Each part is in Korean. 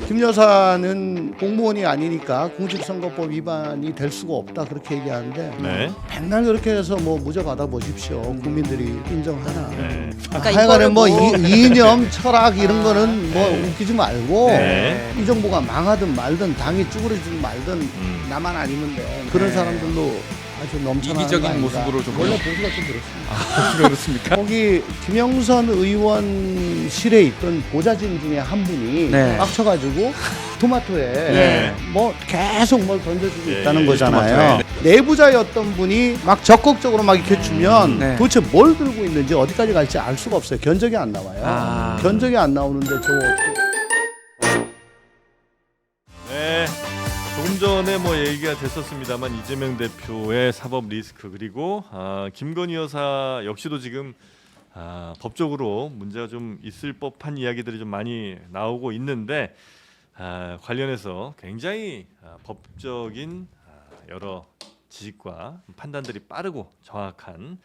김 여사는 공무원이 아니니까 공직선거법 위반이 될 수가 없다 그렇게 얘기하는데 네. 맨날 그렇게 해서 뭐 무죄 받아 보십시오. 국민들이 인정하나. 네. 그러니까 하여간에 이거를 뭐 뭐- 이념, 철학 이런 거는 뭐 웃기지 말고 네. 이 정부가 망하든 말든 당이 쭈그러지든 말든 나만 아니면 돼. 그런 사람들로 아주 넘쳐나는 이기적인 거 아닌가. 모습으로 좀 원래 보수가 좀 그렇습니다. 그렇습니까? 거기 김영선 의원실에 있던 보좌진 중에 한 분이 네. 빡쳐가지고 토마토에 네. 뭐 계속 뭘 던져주고 예, 있다는 예, 거잖아요. 토마토에. 내부자였던 분이 막 적극적으로 막 이렇게 주면 네. 도대체 뭘 들고 있는지 어디까지 갈지 알 수가 없어요. 견적이 안 나와요. 아. 견적이 안 나오는데 네. 조금 전에 뭐 얘기가 됐었습니다만 이재명 대표의 사법 리스크 그리고 김건희 여사 역시도 지금 법적으로 문제가 좀 있을 법한 이야기들이 좀 많이 나오고 있는데 관련해서 굉장히 법적인 여러 지식과 판단들이 빠르고 정확한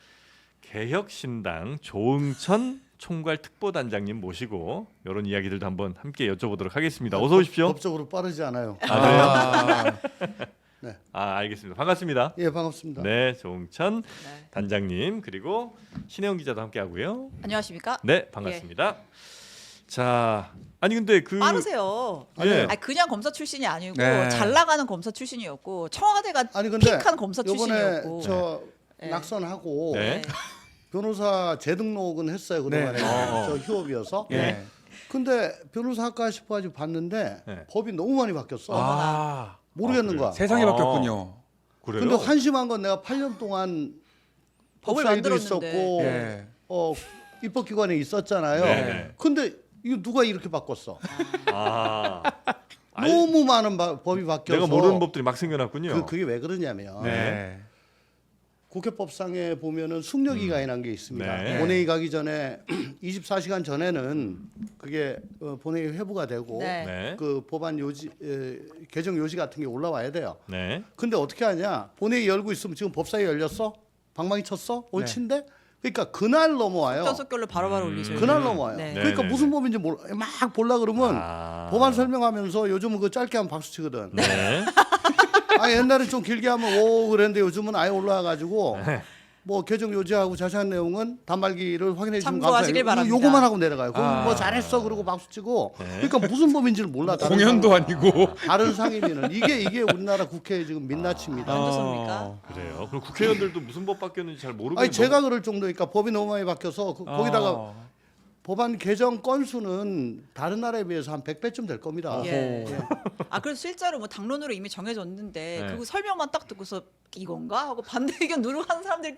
개혁신당 조응천 총괄 특보단장님 모시고 이런 이야기들도 한번 함께 여쭤보도록 하겠습니다. 어서 오십시오. 법적으로 빠르지 않아요. 네. 알겠습니다. 반갑습니다. 예, 반갑습니다. 네, 조응천 네. 단장님 그리고 신혜영 기자도 함께 하고요. 안녕하십니까? 네, 반갑습니다. 자, 아니 근데 그 빠르세요. 예. 아니, 그냥 검사 출신이 아니고 네. 잘 나가는 검사 출신이었고 청와대가 아니 근데 픽한 검사 요번에 출신이었고. 저 네. 낙선하고 네. 변호사 재등록은 했어요 그동안에 네. 저 휴업이어서. 네. 근데 변호사 할까 싶어가지고 봤는데 네. 법이 너무 많이 바뀌었어. 아, 모르겠는 그래요? 거야. 세상이 아. 바뀌었군요. 그래요? 근데 환심한 건 내가 8년 동안 법을 법사위도 만들었는데. 있었고 네. 입법기관에 있었잖아요. 네. 근데 이거 누가 이렇게 바꿨어? 아니, 너무 많은 법이 바뀌어서 내가 모르는 법들이 막 생겨났군요. 그게 왜 그러냐면 네. 국회법상에 보면은 숙려기간이라는 게 있습니다. 네. 본회의 가기 전에 24시간 전에는 그게 본회의 회부가 되고 네. 네. 그 법안 요지 개정 요지 같은 게 올라와야 돼요. 네. 근데 어떻게 하냐? 본회의 열고 있으면 지금 법사위 열렸어? 방망이 쳤어? 올친데? 그러니까 그날 넘어와요. 속전속결로 바로바로 올리죠. 그날 넘어와요. 네. 그러니까 네, 무슨 네. 법인지 막 볼라 그러면 법안 설명하면서 요즘은 그 짧게 하면 박수 치거든. 네. 옛날에 좀 길게 하면 오 그랬는데 요즘은 아예 올라와가지고 네. 뭐 개정 요지하고 자세한 내용은 단말기를 확인해 주시면 참고하시길 바랍니다. 요거만 하고 내려가요. 그럼 아. 뭐 잘했어 그러고 박수 치고. 네. 그러니까 무슨 법인지를 몰라. 다른 공연도 상임- 아니고. 다른 상임위는 이게 우리나라 국회 지금 민낯입니다. 안 좋습니까? 그래요. 그럼 국회의원들도 무슨 법 바뀌었는지 잘 모르고 아니 제가 그럴 정도니까 법이 너무 많이 바뀌어서 거기다가 아. 법안 개정 건수는 다른 나라에 비해서 한 100배쯤 될 겁니다. 예. 그래서 실제로 뭐 당론으로 이미 정해졌는데 네. 그거 설명만 딱 듣고서 이건가 하고 반대 의견 누르고 하는 사람들이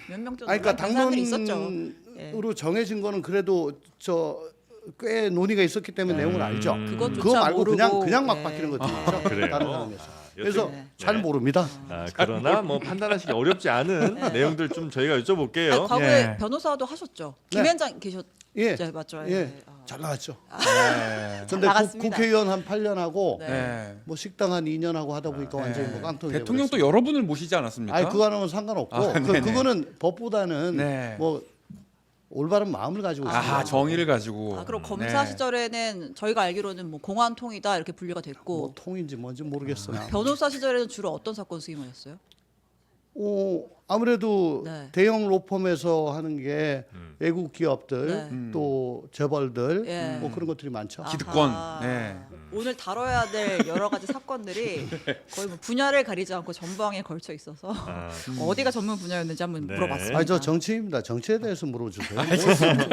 몇 명 정도 그러니까 사람들이 있었죠. 당론으로 정해진 거는 그래도 꽤 논의가 있었기 때문에 내용을 알죠. 그것조차 그거 말고 모르고, 그냥 막 네. 바뀌는 것도 있죠. 그래요. 다른 사람에서. 아, 그래서 네. 잘 모릅니다. 그러나 뭐 판단하시기 어렵지 않은 내용들 좀 저희가 여쭤볼게요. 아니, 과거에 예. 변호사도 하셨죠. 네. 김현장 계셨. 예, 네, 맞죠. 예, 잘 나왔죠. 네. 근데 나갔습니다. 국회의원 한 8년 하고 네. 네. 뭐 식당 한 2년 하고 하다 보니까 완전히 뭐 깡통이 대통령 또 여러 분을 모시지 않았습니까? 아니 그거는 상관없고 아, 네네. 그거는 법보다는 네. 뭐 올바른 마음을 가지고 있어요. 정의를 가지고. 그럼 검사 네. 시절에는 저희가 알기로는 뭐 공안통이다 이렇게 분류가 됐고 뭐 통인지 뭔지 모르겠어요. 변호사 시절에는 주로 어떤 사건 수임하셨어요? 아무래도 네. 대형 로펌에서 하는 게 외국 기업들 네. 또 재벌들 예. 뭐 그런 것들이 많죠. 기득권. 아하. 네. 오늘 다뤄야 될 여러 가지 사건들이 거의 뭐 분야를 가리지 않고 전방에 걸쳐 있어서 어디가 전문 분야였는지 한번 네. 물어봤습니다. 아니 저 정치입니다. 정치에 대해서 물어주세요.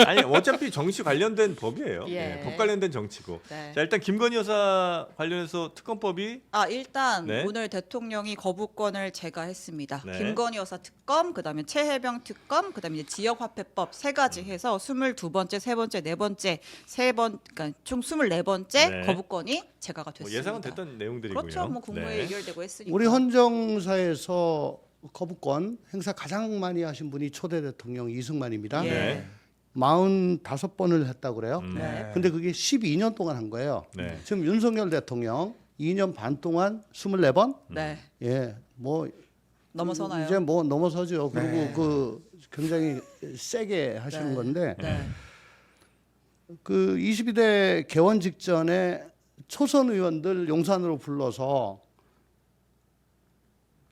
아니 어차피 정치 관련된 법이에요. 예. 법 관련된 정치고. 네. 자 일단 김건희 여사 관련해서 특검법이 일단 네. 오늘 대통령이 거부권을 제거했습니다. 네. 김건희 여사 특검, 그다음에 최혜병 특검, 그다음에 이제 지역화폐법 세 가지 해서 22번째, 세 번째, 네 번째, 그러니까 총 24번째 네. 거부권이 제거가 뭐 됐습니다. 예상은 됐던 내용들이고요. 그렇죠. 뭐 국무회의 네. 의결되고 했으니까. 우리 헌정사에서 거부권 행사 가장 많이 하신 분이 초대 대통령 이승만입니다. 예. 네. 45번을 했다고 그래요. 네. 근데 그게 12년 동안 한 거예요. 네. 지금 윤석열 대통령 2년 반 동안 24번? 네. 예. 뭐 넘어서나요? 이제 뭐 넘어서죠. 그리고 네. 그 굉장히 세게 하시는 네. 건데 네. 그 22대 개원 직전에 초선 의원들 용산으로 불러서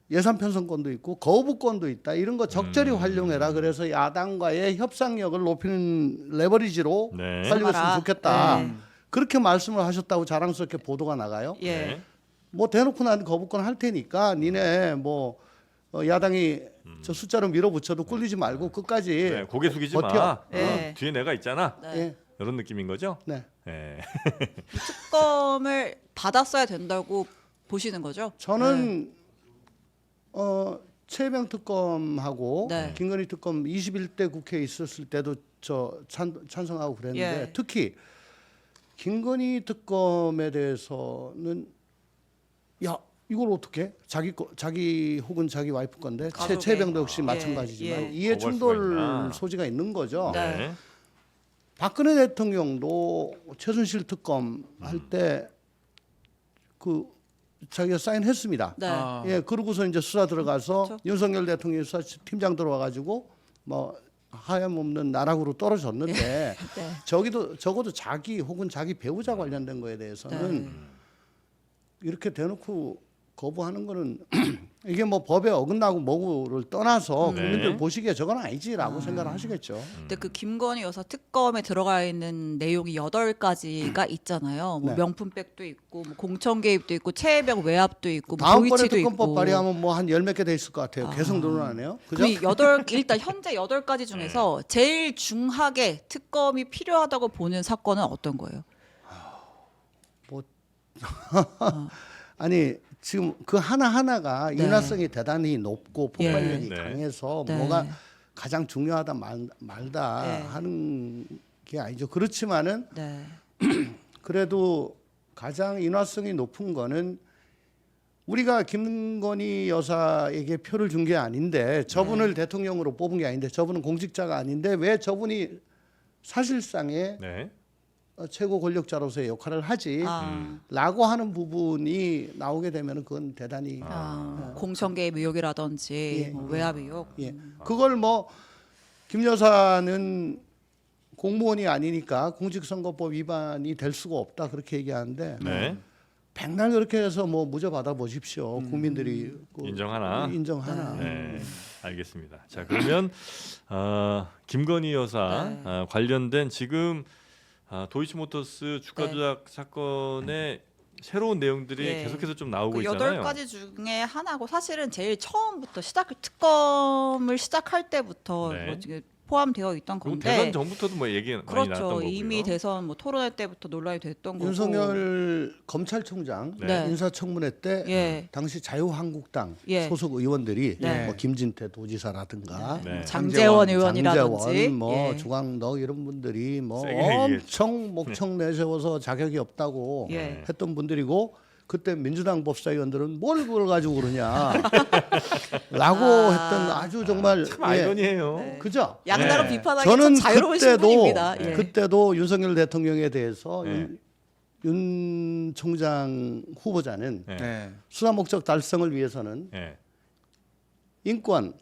예산 편성권도 있고 거부권도 있다. 이런 거 적절히 활용해라. 그래서 야당과의 협상력을 높이는 레버리지로 네. 살리고 있으면 좋겠다. 네. 그렇게 말씀을 하셨다고 자랑스럽게 보도가 나가요. 예. 네. 뭐 대놓고 난 거부권 할 테니까 니네 뭐 야당이 저 숫자로 밀어붙여도 꿀리지 말고 끝까지 네, 고개 숙이지 버텨. 마. 네. 뒤에 내가 있잖아. 네. 예. 이런 느낌인 거죠? 네. 네. 특검을 받았어야 된다고 보시는 거죠? 저는 최혜병 특검하고 네. 김건희 특검 21대 국회에 있었을 때도 저 찬성하고 그랬는데 예. 특히 김건희 특검에 대해서는 야 이걸 어떻게 자기 혹은 자기 와이프 건데 가족의. 최혜병도 역시 예, 마찬가지지만 예. 이해 거부할 수가 충돌 있나. 소지가 있는 거죠. 네. 네. 박근혜 대통령도 최순실 특검 할 때 그 자기가 사인했습니다. 네. 아. 예, 그러고서 이제 수사 들어가서 그렇죠. 윤석열 대통령이 수사팀장 들어와가지고 뭐 하염없는 나락으로 떨어졌는데 네. 적어도 자기 혹은 자기 배우자 관련된 거에 대해서는 네. 이렇게 대놓고 거부하는 거는 이게 뭐 법에 어긋나고 뭐고를 떠나서 네. 국민들 보시기에 저건 아니지라고 생각을 하시겠죠. 근데 그 김건희 여사 특검에 들어가 있는 내용이 8가지가 있잖아요. 뭐 네. 명품백도 있고 뭐 공천 개입도 있고 최혜병 외압도 있고 뭐 다음번에 도이치도 특검법 있고. 발의하면 뭐 한 10몇 개 돼 있을 것 같아요. 계속 늘어나네요. 그죠? 일단 현재 8가지 중에서 제일 중하게 특검이 필요하다고 보는 사건은 어떤 거예요? 아니 지금 그 하나하나가 네. 윤활성이 대단히 높고 폭발력이 네. 강해서 네. 뭐가 가장 중요하다 말다 네. 하는 게 아니죠. 그렇지만은 네. 그래도 가장 인화성이 높은 거는 우리가 김건희 여사에게 표를 준 게 아닌데 저분을 대통령으로 뽑은 게 아닌데 저분은 공직자가 아닌데 왜 저분이 사실상의 네. 최고 권력자로서의 역할을 하지? 라고 하는 부분이 나오게 되면 그건 대단히 공천 개입 의혹이라든지 예. 뭐 외압 의혹. 예. 그걸 뭐 김 여사는 공무원이 아니니까 공직선거법 위반이 될 수가 없다 그렇게 얘기하는데 네. 백날 그렇게 해서 뭐 무죄 받아 보십시오. 국민들이 그 인정하나? 인정하나. 네, 알겠습니다. 자, 그러면 김건희 여사 네. 관련된 지금 도이치모터스 주가 네. 조작 사건의 새로운 내용들이 예. 계속해서 좀 나오고 그 있잖아요. 8가지 중에 하나고 사실은 제일 처음부터 특검을 시작할 때부터 네. 뭐 지금 포함되어 있던 그리고 건데 대선 전부터도 뭐 얘기 많이 나왔던 그렇죠. 거고요. 이미 대선 뭐 토론회 때부터 논란이 됐던 거고. 윤석열 검찰총장 네. 인사청문회 때 예. 당시 자유한국당 예. 소속 의원들이 네. 뭐 김진태 도지사라든가 네. 장재원 의원이라든지 장재원, 뭐 예. 주광덕 이런 분들이 뭐 세게 얘기했죠. 엄청 목청 내세워서 자격이 없다고 예. 했던 분들이고 그때 민주당 법사위원들은 뭘 그걸 가지고 그러냐 라고 했던 아주 정말 참 아이러니해요. 네. 그죠? 양나라 네. 비판하기 참 자유로운 신분입니다. 예. 그때도 윤석열 대통령에 대해서 네. 윤 총장 후보자는 네. 네. 수사 목적 달성을 위해서는 네. 인권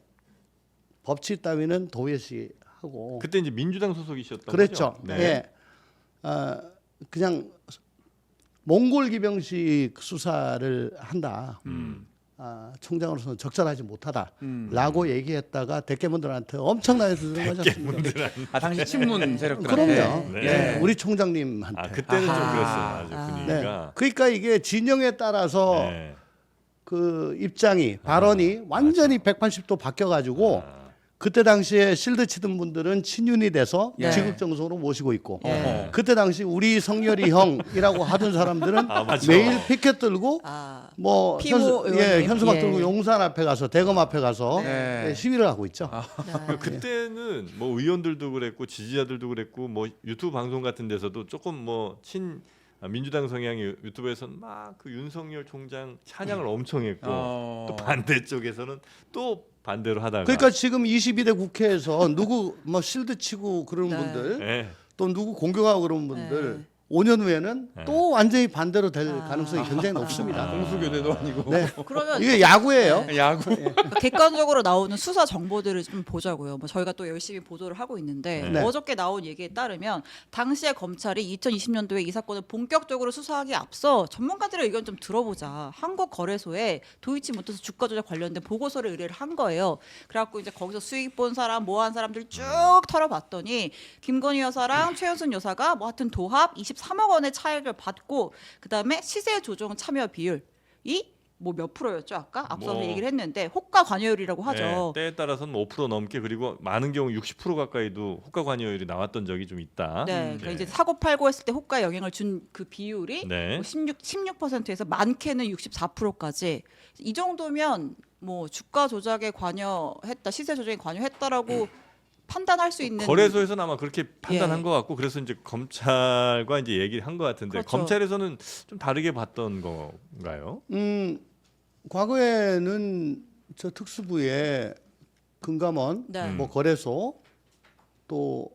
법치 따위는 도외시하고 그때 이제 민주당 소속이셨던 그랬죠. 거죠? 네. 예. 그냥 몽골 기병식 수사를 한다. 총장으로서는 적절하지 못하다라고 얘기했다가 대깨문들한테 엄청나게 들어맞았습니다. 당시 친문 세력들한테. 그럼요. 네. 예, 우리 총장님한테. 그때는 좀 아하. 그랬어요. 아주 네. 분위기가. 그러니까 이게 진영에 따라서 네. 그 입장이 발언이 완전히 180도 바뀌어가지고 그때 당시에 실드 치던 분들은 친윤이 돼서 네. 지극정성으로 모시고 있고 네. 그때 당시 우리 성열이 형이라고 하던 사람들은 맞아. 매일 피켓 들고 아, 뭐 피모 의원님. 현수막 예. 들고 용산 앞에 가서 대검 앞에 가서 네. 시위를 하고 있죠. 네. 그때는 뭐 의원들도 그랬고 지지자들도 그랬고 뭐 유튜브 방송 같은 데서도 조금 뭐 친 민주당 성향의 유튜브에서는 막 그 윤석열 총장 찬양을 엄청 했고 또 반대쪽에서는 또 반대로 하다가 그러니까 지금 22대 국회에서 누구 뭐 실드 치고 그러는 네. 분들 네. 또 누구 공격하고 그러는 분들 네. 5년 후에는 네. 또 완전히 반대로 될 가능성이 굉장히 높습니다. 공수교대도 아니고 네. 그러면 이게 야구예요. 야구. 그러니까 객관적으로 나오는 수사 정보들을 좀 보자고요. 뭐 저희가 또 열심히 보도를 하고 있는데 네. 어저께 나온 얘기에 따르면 당시에 검찰이 2020년도에 이 사건을 본격적으로 수사하기에 앞서 전문가들의 의견 좀 들어보자. 한국거래소에 도이치모터스 주가 조작 관련된 보고서를 의뢰를 한 거예요. 그래갖고 이제 거기서 수익 본 사람, 뭐 한 사람들 쭉 털어봤더니 김건희 여사랑 최은순 여사가 뭐 하여튼 도합 23억 원의 차익을 받고 그다음에 시세 조정 참여 비율이 뭐 몇 프로였죠 아까 앞서서 뭐, 얘기를 했는데 호가 관여율이라고 하죠. 네, 때에 따라서는 5% 넘게 그리고 많은 경우 60% 가까이도 호가 관여율이 나왔던 적이 좀 있다. 네, 그러니까 이제 사고 팔고 했을 때 호가에 영향을 준 그 비율이 네. 뭐 16%에서 많게는 64%까지 이 정도면 뭐 주가 조작에 관여했다, 시세 조정에 관여했다라고 판단할 수 있는 거래소에서는 아마 그렇게 판단한 예. 것 같고 그래서 이제 검찰과 이제 얘기를 한 것 같은데 그렇죠. 검찰에서는 좀 다르게 봤던 건가요? 과거에는 저 특수부에 금감원, 네. 뭐 거래소, 또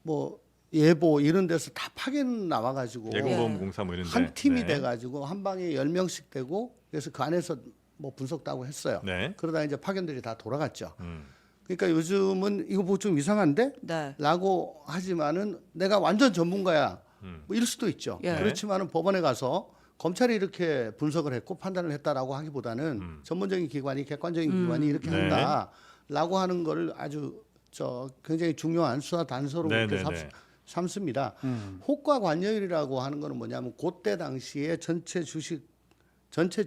뭐 예보 이런 데서 다 파견 나와가지고 예금보험공사 뭐 이런데 한 팀이 네. 돼가지고 한 방에 10명씩 되고 그래서 그 안에서 뭐 분석도 하고 했어요. 네. 그러다 이제 파견들이 다 돌아갔죠. 음. 그러니까 요즘은 이거 보고 좀 이상한데? 네. 라고 하지만은 내가 완전 전문가야. 뭐 이럴 수도 있죠. 예. 그렇지만은 법원에 가서 검찰이 이렇게 분석을 했고 판단을 했다라고 하기보다는 전문적인 기관이 객관적인 기관이 이렇게 네. 한다라고 하는 거를 아주 굉장히 중요한 수사 단서로 네, 그렇게 네, 네. 삼습니다. 호가 관여율이라고 하는 거는 뭐냐면 그때 당시에 전체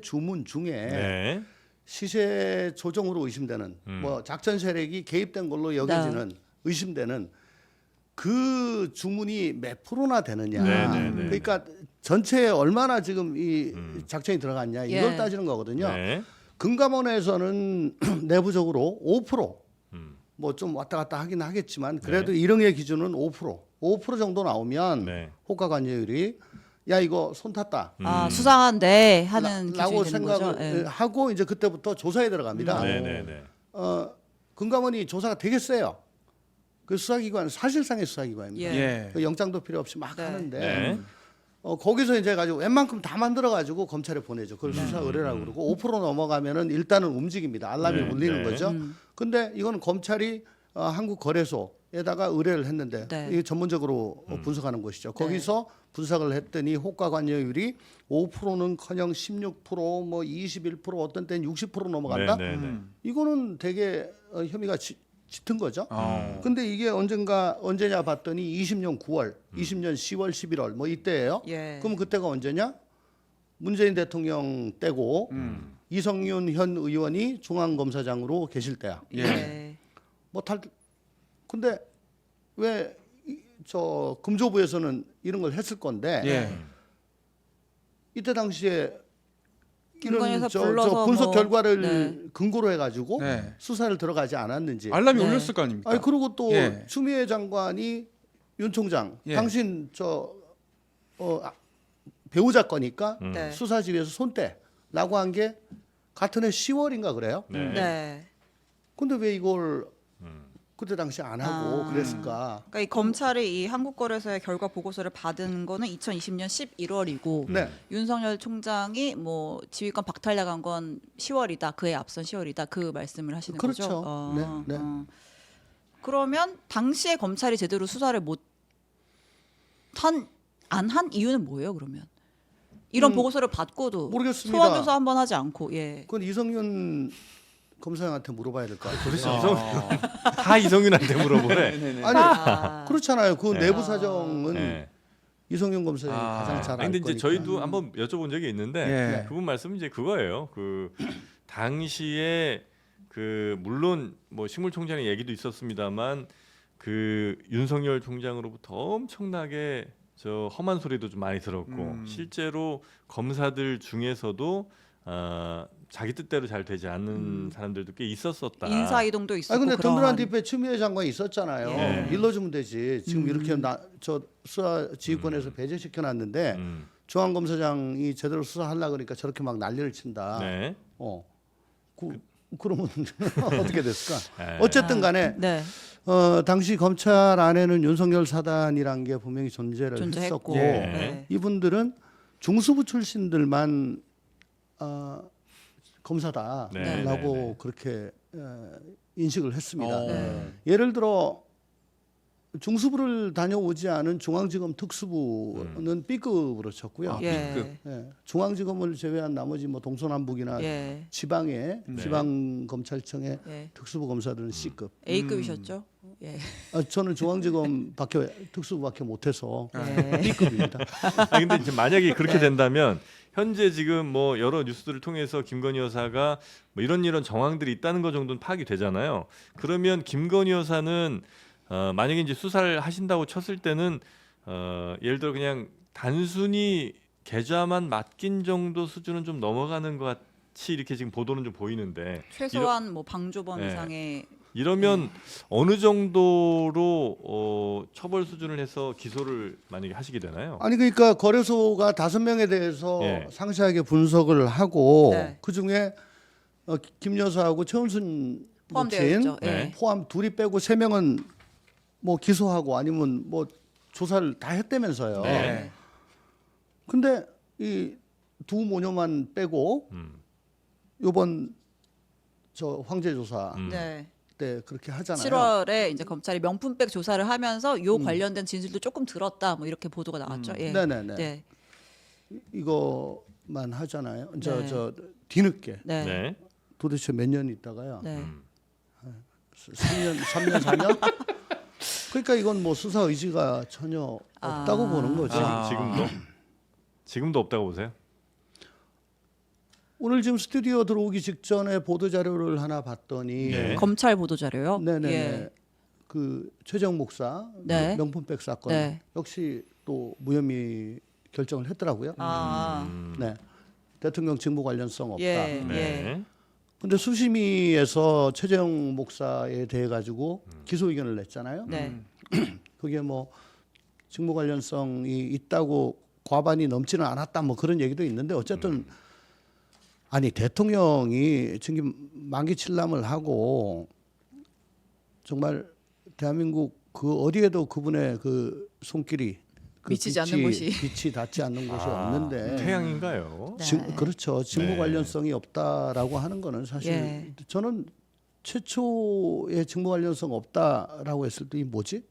주문 중에 네. 시세 조정으로 의심되는 뭐 작전 세력이 개입된 걸로 여겨지는 의심되는 그 주문이 몇 프로나 되느냐. 네, 네, 네. 그러니까 전체에 얼마나 지금 이 작전이 들어갔냐 이걸 예. 따지는 거거든요. 네. 금감원에서는 내부적으로 5% 뭐 좀 왔다 갔다 하긴 하겠지만 그래도 일응의 기준은 5% 정도 나오면 네. 호가 관여율이 야 이거 손 탔다. 아 수상한데 하는 라고 기준이 되는 거죠. 생각을 예. 하고 이제 그때부터 조사에 들어갑니다. 네, 네, 네. 금감원이 조사가 되게 세요. 그 수사기관 사실상의 수사기관입니다. 예. 예. 그 영장도 필요 없이 막 네. 하는데 네. 거기서 이제 가지고 웬만큼 다 만들어 가지고 검찰에 보내죠. 그걸 수사 의뢰라고 그러고 5% 넘어가면은 일단은 움직입니다. 알람이 네, 울리는 네. 거죠. 근데 이거는 검찰이 한국 거래소에다가 의뢰를 했는데 네. 이게 전문적으로 분석하는 곳이죠. 거기서 분석을 했더니 호가 관여율이 5%는커녕 16%뭐 21% 어떤 때는 60% 넘어간다. 네, 네, 네. 이거는 되게 혐의가 짙은 거죠. 어. 근데 이게 언제냐 봤더니 20년 9월, 20년 10월, 11월 뭐 이때예요. 예. 그럼 그때가 언제냐? 문재인 대통령 때고 이성윤 현 의원이 중앙검사장으로 계실 때야. 예. 예. 근데 왜 금조부에서는 이런 걸 했을 건데 예. 이때 당시에 김건희 이런 여사 불러서 분석 뭐, 결과를 네. 근거로 해가지고 네. 수사를 들어가지 않았는지. 알람이 네. 울렸을 거 아닙니까? 아니 그리고 또 예. 추미애 장관이 윤 총장 예. 당신 배우자 거니까 네. 수사지휘에서 손대라고 한 게 같은 해 10월인가 그래요. 네. 네. 근데 왜 이걸 그때 당시 안 하고 아. 그랬을까? 그러니까 이 검찰이 이 한국거래소의 결과 보고서를 받은 거는 2020년 11월이고 네. 윤석열 총장이 뭐 지휘권 박탈당한 건 10월이다. 그에 앞선 10월이다. 그 말씀을 하시는 그렇죠. 거죠. 네, 네. 그러면 당시에 검찰이 제대로 수사를 안 한 이유는 뭐예요? 그러면 이런 보고서를 받고도 모르겠습니다. 소환 조사 한번 하지 않고 예. 그건 이성윤 검사장한테 물어봐야 될 것 같아요. 그렇죠. 다 이성윤한테 물어보네. 아니 아. 그렇잖아요. 그 네. 내부 사정은 네. 이성윤 검사장이 아. 가장 잘 아니, 알 근데 거니까. 이제 저희도 한번 여쭤본 적이 있는데 예. 그분 말씀은 이제 그거예요. 그 당시에 그 물론 뭐 식물총장의 얘기도 있었습니다만 그 윤석열 총장으로부터 엄청나게 저 험한 소리도 좀 많이 들었고 실제로 검사들 중에서도 자기 뜻대로 잘 되지 않는 사람들도 꽤 있었었다. 인사 이동도 있었고 아 근데 그런 든든한 뒷배 추미애 장관이 있었잖아요. 예. 일러주면 되지. 지금 이렇게 저 수사 지휘권에서 배제시켜 놨는데 중앙검사장이 제대로 수사하려 그러니까 저렇게 막 난리를 친다. 네. 그러면 어떻게 됐을까? 네. 어쨌든 간에 네. 당시 검찰 안에는 윤석열 사단이란 게 분명히 존재를 존재했고. 했었고 네. 이분들은 중수부 출신들만 검사다라고 네, 네, 네. 그렇게 인식을 했습니다. 네. 예를 들어 중수부를 다녀오지 않은 중앙지검 특수부는 B급으로 쳤고요. 예. B급. 예, 중앙지검을 제외한 나머지 뭐 동서남북이나 예. 지방의 네. 지방검찰청의 예. 특수부 검사들은 C급. A급이셨죠? 예. 저는 중앙지검밖에 특수부밖에 못해서 네. B급입니다. 아 근데 이제 만약에 그렇게 네. 된다면 현재 지금 뭐 여러 뉴스들을 통해서 김건희 여사가 뭐 이런 정황들이 있다는 것 정도는 파악이 되잖아요. 그러면 김건희 여사는 만약에 이제 수사를 하신다고 쳤을 때는 예를 들어 그냥 단순히 계좌만 맡긴 정도 수준은 좀 넘어가는 것 같이 이렇게 지금 보도는 좀 보이는데 최소한 뭐 방조범 네. 이상의 이러면 어느 정도로 처벌 수준을 해서 기소를 만약에 하시게 되나요? 아니 그러니까 거래소가 5명에 대해서 예. 상세하게 분석을 하고 네. 그 중에 김 여사하고 최은순 포함되어 부친 있죠. 예. 네. 포함 둘이 빼고 3명은 뭐 기소하고 아니면 뭐 조사를 다 했다면서요. 네. 근데 이 두 모녀만 빼고 요번 저 황제 조사 네. 때 그렇게 하잖아요. 7월에 이제 검찰이 명품백 조사를 하면서 요 관련된 진술도 조금 들었다. 뭐 이렇게 보도가 나왔죠. 예. 네네네. 네. 이거만 하잖아요. 네. 저 뒤늦게 네. 네. 도대체 몇 년 있다가요. 네. 3년, 4년? 그러니까 이건 뭐 수사 의지가 전혀 없다고 보는 거죠. 지금도 없다고 보세요? 오늘 지금 스튜디오 들어오기 직전에 보도 자료를 하나 봤더니 네. 검찰 보도 자료요. 네네네. 예. 그 최정 목사 네. 명품백 사건 네. 역시 또 무혐의 결정을 했더라고요. 네. 대통령 직무 관련성 없다. 예. 네. 예. 근데 수심위에서 최재형 목사에 대해 가지고 기소 의견을 냈잖아요. 네. 그게 뭐 직무 관련성이 있다고 과반이 넘지는 않았다 뭐 그런 얘기도 있는데 어쨌든 아니 대통령이 지금 만기 칠남을 하고 정말 대한민국 그 어디에도 그분의 그 손길이 그 미치지 않는 곳이. 빛이 닿지 않는 곳이 없는데 태양인가요? 네. 그렇죠. 직무 네. 관련성이 없다라고 하는 거는 사실 예. 저는 최초의 직무 관련성 없다라고 했을 때 이 뭐지?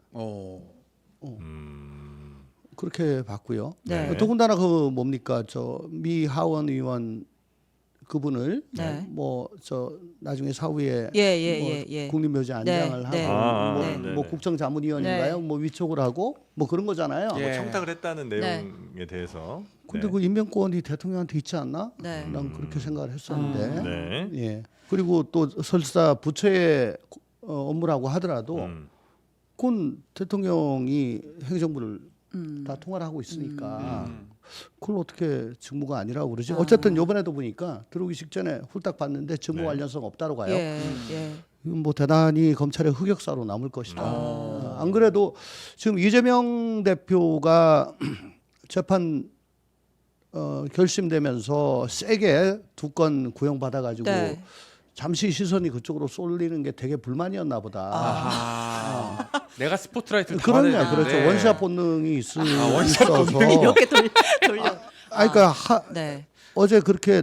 그렇게 봤고요. 네. 더군다나 그 뭡니까 저 미 하원 의원 그분을 네. 뭐 저 나중에 사후에 예, 뭐 예. 국립묘지 안장을 네. 하고 네. 뭐, 뭐 국정자문위원인가요? 뭐 위촉을 하고 뭐 그런 거잖아요. 뭐 예. 청탁을 했다는 네. 내용에 대해서. 근데 네. 그 임명권이 대통령한테 있지 않나? 네. 난 그렇게 생각을 했었는데. 네. 예. 그리고 또 설사 부처의 업무라고 하더라도 그건 대통령이 행정부를 다 통할하고 있으니까 그걸 어떻게 직무가 아니라고 그러지? 어쨌든 이번에도 보니까 들어오기 직전에 훌딱 봤는데 직무 네. 관련성 없다고 가요. 예. 예. 이건 뭐 대단히 검찰의 흑역사로 남을 것이다. 안 그래도 지금 이재명 대표가 재판 결심되면서 세게 2건 구형받아가지고 네. 잠시 시선이 그쪽으로 쏠리는 게 되게 불만이었나 보다. 내가 스포트라이트를 그럼요, 받아야 되는데. 그렇죠. 원샷 본능이 있어서. 이렇게 돌려. 아니, 그러니까 네. 어제 그렇게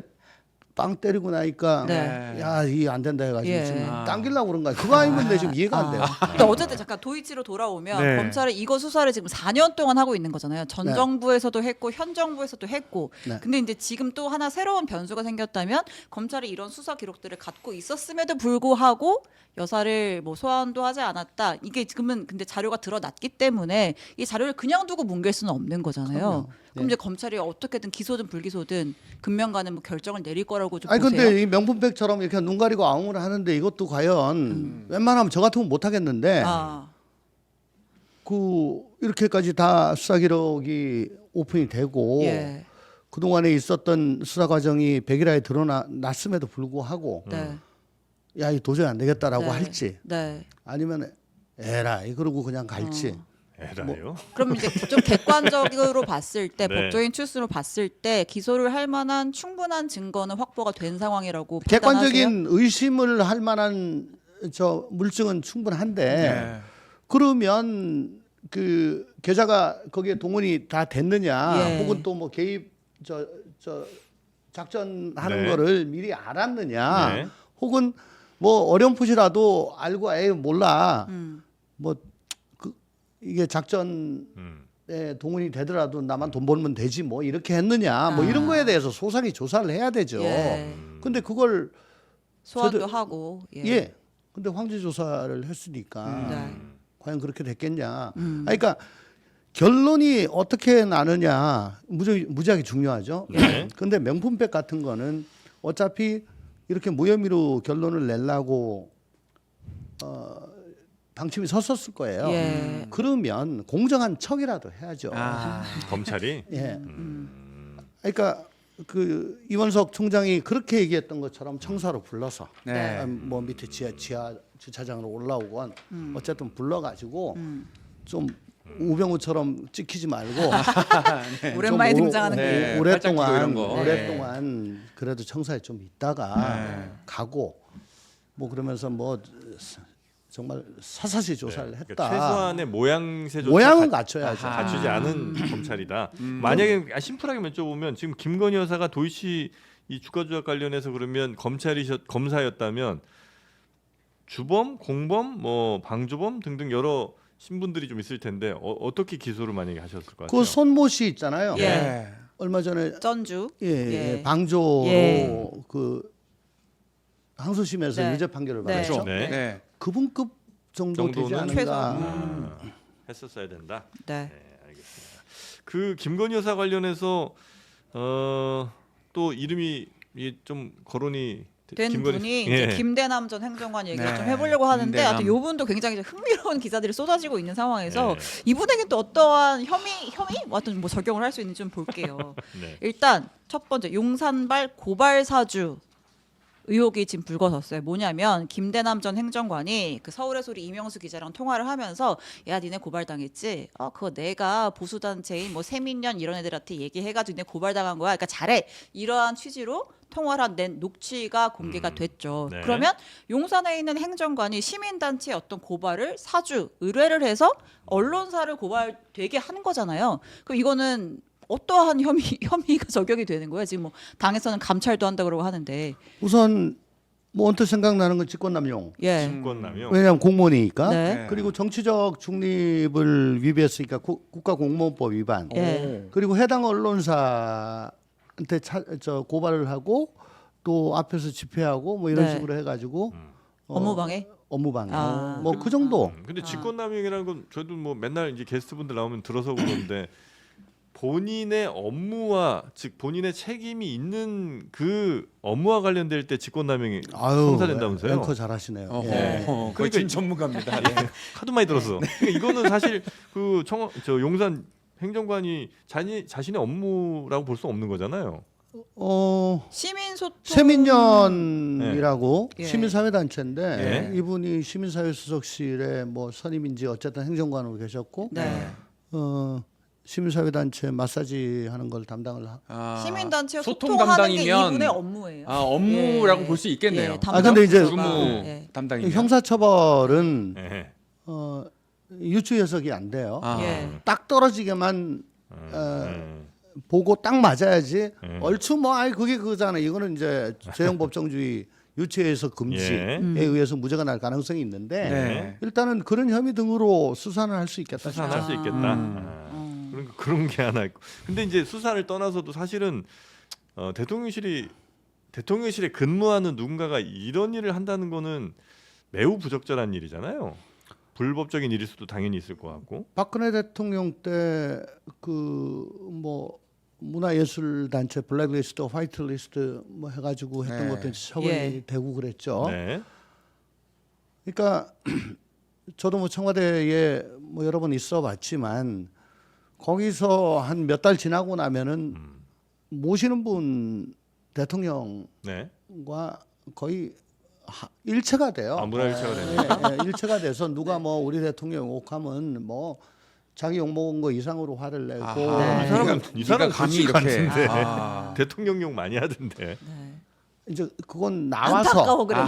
빵 때리고 나니까 네. 야, 이 안 된다 해가지고 예. 지금 당기려고 그런 거야. 그거 아니면 내 지금 이해가 안 돼요. 그러니까 어쨌든 잠깐 도이치로 돌아오면 네. 검찰은 이거 수사를 지금 4년 동안 하고 있는 거잖아요. 전 네. 정부에서도 했고 현 정부에서도 했고. 네. 근데 이제 지금 또 하나 새로운 변수가 생겼다면 검찰이 이런 수사 기록들을 갖고 있었음에도 불구하고 여사를 뭐 소환도 하지 않았다. 이게 지금은 근데 자료가 드러났기 때문에 이 자료를 그냥 두고 뭉갤 수는 없는 거잖아요. 그럼요. 그럼 네. 이제 검찰이 어떻게든 기소든 불기소든 금명가는 뭐 결정을 내릴 거라고 좀 아니 보세요. 근데 이 명품백처럼 이렇게 눈 가리고 아웅을 하는데 이것도 과연 웬만하면 저 같으면 못 하겠는데 아, 그 이렇게까지 다 수사 기록이 오픈이 되고 예, 그 동안에 있었던 수사 과정이 백일화에 드러났음에도 불구하고 네, 야 이 도저히 안 되겠다라고 네. 할지 네. 아니면 에라이 그러고 그냥 갈지 에라요? 그럼 이제 좀 객관적으로 봤을 때 네. 법적인 추스로 봤을 때 기소를 할 만한 충분한 증거는 확보가 된 상황이라고 판단하세요? 객관적인 의심을 할 만한 저 물증은 충분한데 네. 그러면 그 계좌가 거기에 동원이 다 됐느냐 예. 혹은 또 뭐 개입 저 작전하는 네. 거를 미리 알았느냐 네. 혹은 뭐 어렴풋이라도 알고 에이 몰라 뭐 그 이게 작전에 동원이 되더라도 나만 돈 벌면 되지 뭐 이렇게 했느냐 뭐 이런 거에 대해서 소상히 조사를 해야 되죠. 예. 근데 그걸 소환도 저도- 하고 예. 근데 황제 조사를 했으니까 네. 과연 그렇게 됐겠냐. 그러니까 결론이 어떻게 나느냐 무지하게 중요하죠. 네. 근데 명품백 같은 거는 어차피 이렇게 무혐의로 결론을 내려고 방침이 섰었을 거예요. 예. 그러면 공정한 척이라도 해야죠. 검찰이 예. 그러니까 그 이원석 총장이 그렇게 얘기했던 것처럼 청사로 불러서 네. 뭐 밑에 지하 주차장으로 올라오건 어쨌든 불러가지고 좀 우병우처럼 찍히지 말고 오랜만에 좀 등장하는 네. 게 팔짱 끼고 오랫동안 이런 거. 오랫동안 그래도 청사에 좀 있다가 네. 가고 뭐 그러면서 뭐 정말 사사시 조사를 네. 했다. 그러니까 최소한의 모양새조차 모양은 갖춰야죠. 아하. 갖추지 않은 검찰이다. 만약에 심플하게 여쭤보면 지금 김건희 여사가 도이치 이 주가 조작 관련해서 그러면 검사였다면 주범, 공범, 뭐 방조범 등등 여러 신분들이 좀 있을 텐데 어떻게 기소를 만약에 하셨을 것 같아요? 그 손모 씨 있잖아요. 예. 네. 얼마 전에 전주 예. 방조로 예. 그 항소심에서 네. 유죄 판결을 네. 받았죠. 네. 네. 그분급 정도 되지 정도는 않은가. 했었어야 된다. 네. 네, 알겠습니다. 그 김건희 여사 관련해서 또 이름이 이게 좀 거론이 된 김건희- 분이 예. 이제 김대남 전 행정관 얘기를 네. 좀 해보려고 하는데 김대남. 하여튼 요 분도 굉장히 이제 흥미로운 기사들이 쏟아지고 있는 상황에서 네. 이분에게 또 어떠한 혐의 하여튼 뭐 적용을 할 수 있는지 좀 볼게요. 네. 일단 첫 번째 용산발 고발 사주 의혹이 지금 불거졌어요. 뭐냐면 김대남 전 행정관이 그 서울의 소리 이명수 기자랑 통화를 하면서 야 니네 고발당했지? 그거 내가 보수단체인 뭐 세민연 이런 애들한테 얘기해가지고 니네 고발당한 거야. 그러니까 잘해. 이러한 취지로 통화를 한 낸 녹취가 공개가 됐죠. 네. 그러면 용산에 있는 행정관이 시민단체의 어떤 고발을 사주 의뢰를 해서 언론사를 고발되게 하는 거잖아요. 그럼 이거는 어떠한 혐의가 적용이 되는 거예요? 지금 뭐 당에서는 감찰도 한다 그러고 하는데. 우선 뭐 언뜻 생각나는 건 직권남용. 예. 증권남용. 왜냐하면 공무원이니까. 네. 그리고 정치적 중립을 위배했으니까 국가공무원법 위반. 예. 그리고 해당 언론사한테 고발을 하고 또 앞에서 집회하고 뭐 이런 네. 식으로 해가지고 업무방해? 업무방해. 아. 뭐 그 정도. 근데 직권남용이라는 건 저도 뭐 맨날 이제 게스트분들 나오면 들어서 그러는데 본인의 업무와 즉 본인의 책임이 있는 그 업무와 관련될 때 직권남용이 성사된다면서요? 앵커 잘하시네요. 어허, 예. 거의 그러니까 진 전문가입니다. 예. 하도 많이 들었어. 그러니까 이거는 사실 그 저 용산 행정관이 자신의 업무라고 볼 수 없는 거잖아요. 시민소통 세민연이라고 네. 시민사회단체인데 예. 이분이 시민사회수석실에 뭐 선임인지 어쨌든 행정관으로 계셨고 네. 시민사회단체 마사지 하는 걸 담당을 시민단체와 소통 소통하는 게 담당이면- 이분의 업무예요. 업무라고 예. 볼 수 있겠네요. 예, 근데 이제 주무 예. 담당이면 형사처벌은 예. 유추 해석이 안 돼요. 예. 딱 떨어지게만 보고 딱 맞아야지. 얼추 뭐 아이 그게 그거잖아. 이거는 이제 재형법정주의 유추해석 금지에 예. 의해서 무죄가 날 가능성이 있는데 네. 일단은 그런 혐의 등으로 수사는 할 수 있겠다. 수사할 수 있겠다. 그런 게 하나 있고. 근데 이제 수사를 떠나서도 사실은 대통령실에 근무하는 누군가가 이런 일을 한다는 거는 매우 부적절한 일이잖아요. 불법적인 일일 수도 당연히 있을 것 같고. 박근혜 대통령 때 그 뭐 문화예술단체 블랙리스트, 화이트리스트 뭐 해가지고 했던 네. 것도 처벌이 예. 되고 그랬죠. 네. 그러니까 저도 뭐 청와대에 뭐 여러 번 있어봤지만 거기서 한 몇 달 지나고 나면은 모시는 분 대통령과 네. 거의 일체가 돼요. 문화일체가 되네. 일체가 돼서 누가 뭐 우리 대통령 욕하면 뭐 자기 욕먹은 거 이상으로 화를 내고 아하. 네. 이 사람은 네가 감히 이렇게 같은데 아. 대통령 욕 많이 하던데. 네. 이제 그건 나와서 안타까워 그래.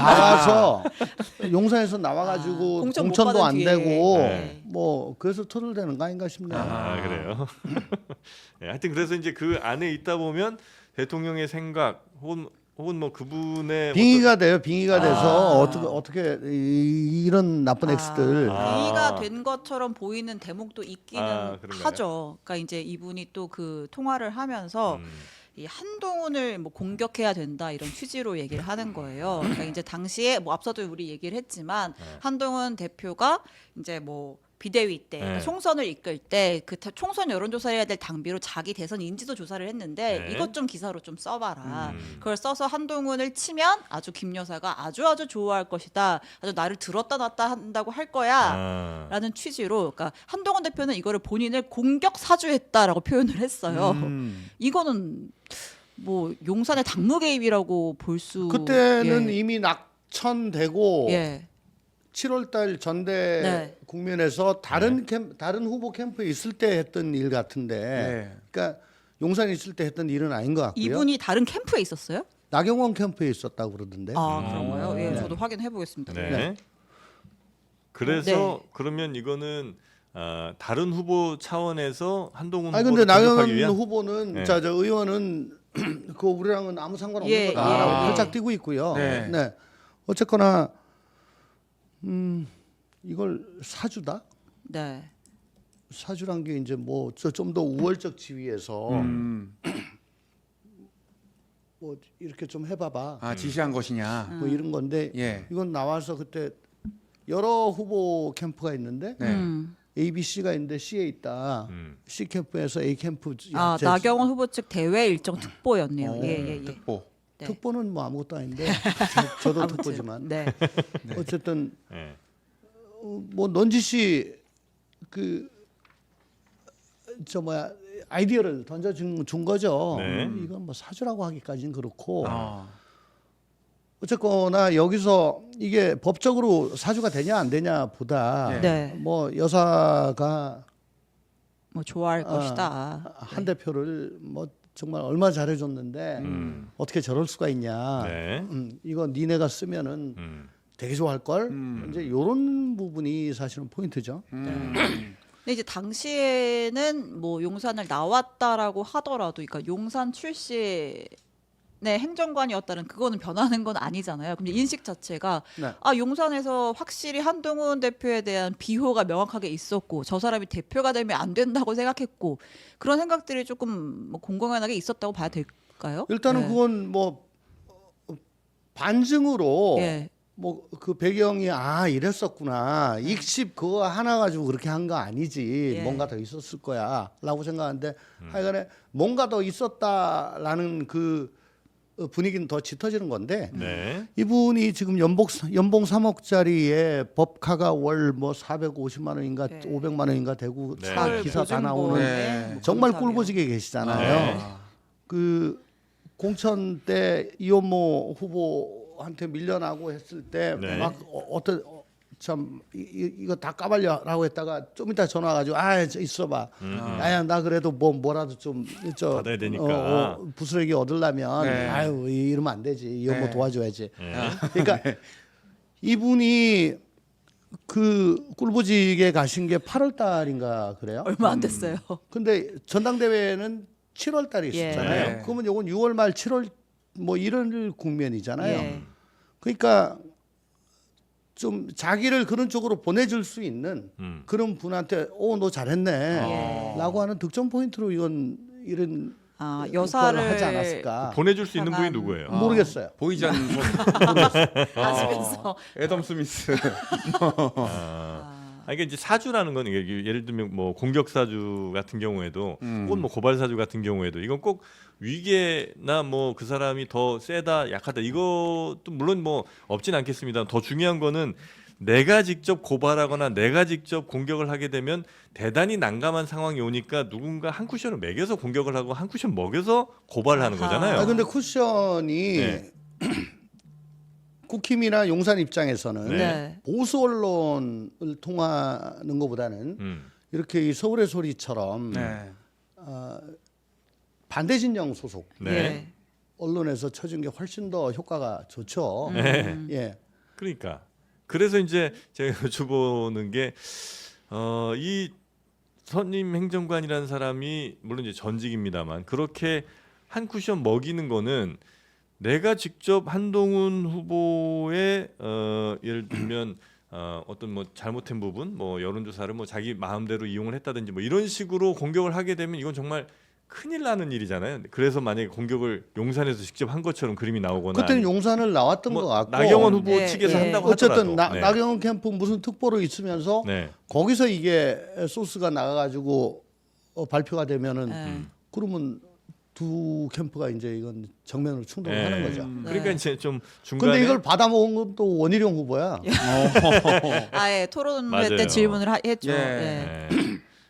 용산에서 나와가지고 공천 못 공천도 받은 안 뒤에. 되고 네. 뭐 그래서 토들대는 거 아닌가 싶네요. 아 그래요. 네, 하여튼 그래서 이제 그 안에 있다 보면 대통령의 생각 혹은 뭐 그분의 빙의가 돼요. 빙의가 돼서 아. 어떻게 이런 나쁜 엑스들 빙의가 된 것처럼 보이는 대목도 있기는 그런가요? 하죠. 그러니까 이제 이분이 또 그 통화를 하면서 이 한동훈을 뭐 공격해야 된다 이런 취지로 얘기를 하는 거예요. 그러니까 이제 당시에 뭐 앞서도 우리 얘기를 했지만 한동훈 대표가 이제 뭐 비대위 때 그러니까 네. 총선을 이끌 때 그 총선 여론조사를 해야 될 당비로 자기 대선 인지도 조사를 했는데 네. 이것 좀 기사로 좀 써봐라. 그걸 써서 한동훈을 치면 아주 김 여사가 아주 좋아할 것이다. 아주 나를 들었다 놨다 한다고 할 거야. 라는 취지로 그러니까 한동훈 대표는 이거를 본인을 공격 사주했다라고 표현을 했어요. 이거는 뭐 용산의 당무 개입이라고 볼 수. 그때는 예. 이미 낙천되고 예. 7월달 전대 네. 국면에서 다른 후보 캠프에 있을 때 했던 일 같은데, 네. 그러니까 용산에 있을 때 했던 일은 아닌 것 같고요. 이분이 다른 캠프에 있었어요? 나경원 캠프에 있었다고 그러던데. 아 그런 거요? 예, 네. 저도 확인해 보겠습니다. 네. 네. 그래서 네. 그러면 이거는 다른 후보 차원에서 한동훈 아니 후보를 근데 나경원 공격하기 위한 후보는 네. 저 의원은 그 우리랑은 아무 상관없는 예, 거다라고 예. 활짝 뛰고 있고요. 네. 네. 어쨌거나 이걸 사주다? 네. 사주란 게 이제 뭐 좀 더 우월적 지위에서 뭐 이렇게 좀 해봐봐. 아 지시한 것이냐. 뭐 이런 건데 예. 이건 나와서 그때 여러 후보 캠프가 있는데 네. A, B, C가 있는데 C에 있다. C 캠프에서 A 캠프 아 제- 나경원 후보 측 대외 일정 특보였네요. 어, 예. 특보. 네. 특보는 뭐 아무것도 아닌데 저도 아무튼, 특보지만 네. 어쨌든 네. 뭐 넌지시 저 뭐야 아이디어를 던져준 거죠. 네. 이건 뭐 사주라고 하기까지는 그렇고 아. 어쨌거나 여기서 이게 법적으로 사주가 되냐 안 되냐 보다 네. 네. 뭐 여사가 뭐 좋아할 것이다. 한 대표를 뭐 정말 얼마 잘해줬는데 어떻게 저럴 수가 있냐. 네. 이거 니네가 쓰면은 되게 좋아할 걸. 이제 이런 부분이 사실은 포인트죠. 근데 이제 당시에는 뭐 용산을 나왔다라고 하더라도, 그러니까 용산 출신의 행정관이었다는 그거는 변하는 건 아니잖아요. 근데 인식 자체가 네. 아 용산에서 확실히 한동훈 대표에 대한 비호가 명확하게 있었고 저 사람이 대표가 되면 안 된다고 생각했고 그런 생각들이 조금 뭐 공공연하게 있었다고 봐야 될까요? 일단은 네. 그건 뭐 반증으로 예. 뭐 그 배경이 이랬었구나. 익십 그거 하나 가지고 그렇게 한 거 아니지. 예. 뭔가 더 있었을 거야라고 생각하는데 하여간에 뭔가 더 있었다라는 그 분위기는 더 짙어지는 건데 네. 이분이 지금 연봉 3억짜리에 법카가 월 뭐 450만 원인가 네. 500만 원인가 되고 네. 차 네. 기사 다 보증금, 나오는 네. 뭐 정말 감사하며. 꿀보지게 계시잖아요. 네. 그 공천 때 이현모 후보한테 밀려나고 했을 때 네. 막 참 이거 다 까발려라고 했다가 좀 이따 전화 와가지고 저 있어봐. 야야 나 그래도 뭐라도 좀 받아야 되니까. 부스러기 얻으려면 네. 아유 이러면 안 되지. 이현모 네. 도와줘야지. 네. 그러니까 이분이 그 꿀보직에 가신 게 8월 달인가 그래요? 얼마 안 됐어요. 근데 전당대회는 7월 달에 예. 있었잖아요. 네. 그러면 요건 6월 말 7월 뭐 이런 국면이잖아요. 예. 그러니까 좀 자기를 그런 쪽으로 보내줄 수 있는 그런 분한테 너 잘했네 라고 하는 득점 포인트로 이런 이런 아 걸 여사를 하지 않았을까 보내줄 수 있는 분이 향한- 누구예요? 모르겠어요. 보이지 않는 하시면서 애덤 스미스. 이게 이제 사주라는 건 이게 예를 들면 뭐 공격 사주 같은 경우에도 혹은 뭐 고발 사주 같은 경우에도 이건 꼭 위계나 뭐 그 사람이 더 세다 약하다 이것도 물론 뭐 없진 않겠습니다. 더 중요한 거는 내가 직접 고발하거나 내가 직접 공격을 하게 되면 대단히 난감한 상황이 오니까 누군가 한 쿠션을 매겨서 공격을 하고 한 쿠션 먹여서 고발을 하는 아하. 거잖아요. 근데 쿠션이 네. 국힘이나 용산 입장에서는 네. 네. 보수 언론을 통하는 것보다는 이렇게 이 서울의 소리처럼 네. 반대 진영 소속 네. 예. 언론에서 쳐준 게 훨씬 더 효과가 좋죠. 네. 예. 그러니까 그래서 이제 제가 여쭤보는 게 이 선임 행정관이라는 사람이 물론 이제 전직입니다만 그렇게 한 쿠션 먹이는 거는 내가 직접 한동훈 후보의 예를 들면 어떤 뭐 잘못된 부분, 뭐 여론조사를 뭐 자기 마음대로 이용을 했다든지 뭐 이런 식으로 공격을 하게 되면 이건 정말 큰일 나는 일이잖아요. 그래서 만약에 공격을 용산에서 직접 한 것처럼 그림이 나오거나 그때는 용산을 나왔던 뭐 것 같고 나경원 후보 네, 측에서 네. 한다고 어쨌든 하더라도 나경원 캠프 무슨 특보로 있으면서 네. 거기서 이게 소스가 나가가지고 발표가 되면은 네. 그러면 두 캠프가 이제 이건 정면으로 충돌하는 네. 거죠. 그러니까 이제 좀 중간에 근데 이걸 받아먹은 건 또 원희룡 후보야. 아예 토론회 맞아요. 때 질문을 했죠. 예. 예. 네.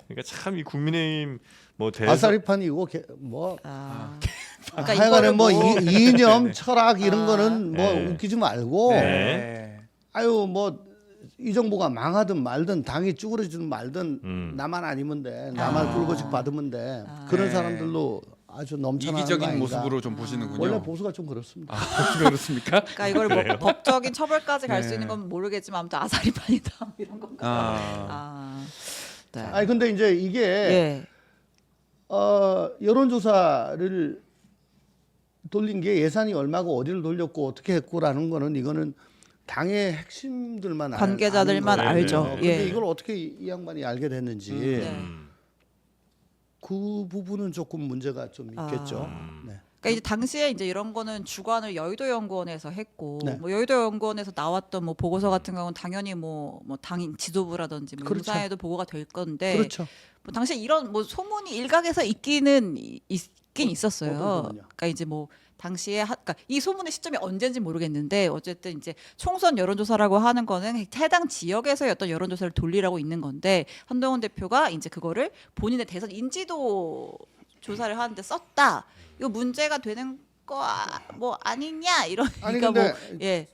그러니까 참 이 국민의힘 뭐 아사리판이고 뭐 그러니까 하여간에 이거를 뭐 이념, 네. 철학 이런 거는 뭐 네. 웃기지 말고 네. 아유 뭐 이 정부가 망하든 말든 당이 쭈그러지든 말든 나만 아니면 돼. 나만 꿀거집 받으면 돼. 그런 네. 사람들로 아주 넘쳐나는 거 이기적인 아닌가. 모습으로 좀 보시는군요. 원래 보수가 좀 그렇습니다. 그렇습니까? 그러니까 이걸 뭐 법적인 처벌까지 갈 수 네. 있는 건 모르겠지만 아무튼 아사리판이다 뭐 이런 건가. 아. 네. 아니 근데 이제 이게 예. 여론조사를 돌린 게 예산이 얼마고 어디를 돌렸고 어떻게 했고라는 거는 이거는 당의 핵심들만 관계자들만 아는 거예요. 알죠. 근데 예. 이걸 어떻게 이 양반이 알게 됐는지 네. 그 부분은 조금 문제가 좀 있겠죠. 네. 그러니까 이제 당시에 이제 이런 거는 주관을 여의도 연구원에서 했고 네. 뭐 여의도 연구원에서 나왔던 뭐 보고서 같은 경우는 당연히 뭐 당인 지도부라든지 뭐 그렇죠. 용산에도 보고가 될 건데 그렇죠. 뭐 당시에 이런 뭐 소문이 일각에서 있긴 있었어요. 어떤 소문이요? 그러니까 이제 뭐 당시에 그러니까 이 소문의 시점이 언제인지 모르겠는데 어쨌든 이제 총선 여론조사라고 하는 거는 해당 지역에서의 어떤 여론조사를 돌리라고 있는 건데 한동훈 대표가 이제 그거를 본인의 대선 인지도 조사를 하는데 썼다. 이거 문제가 되는 거 뭐 아니냐 이런 아니, 그러니까 뭐 근데 예.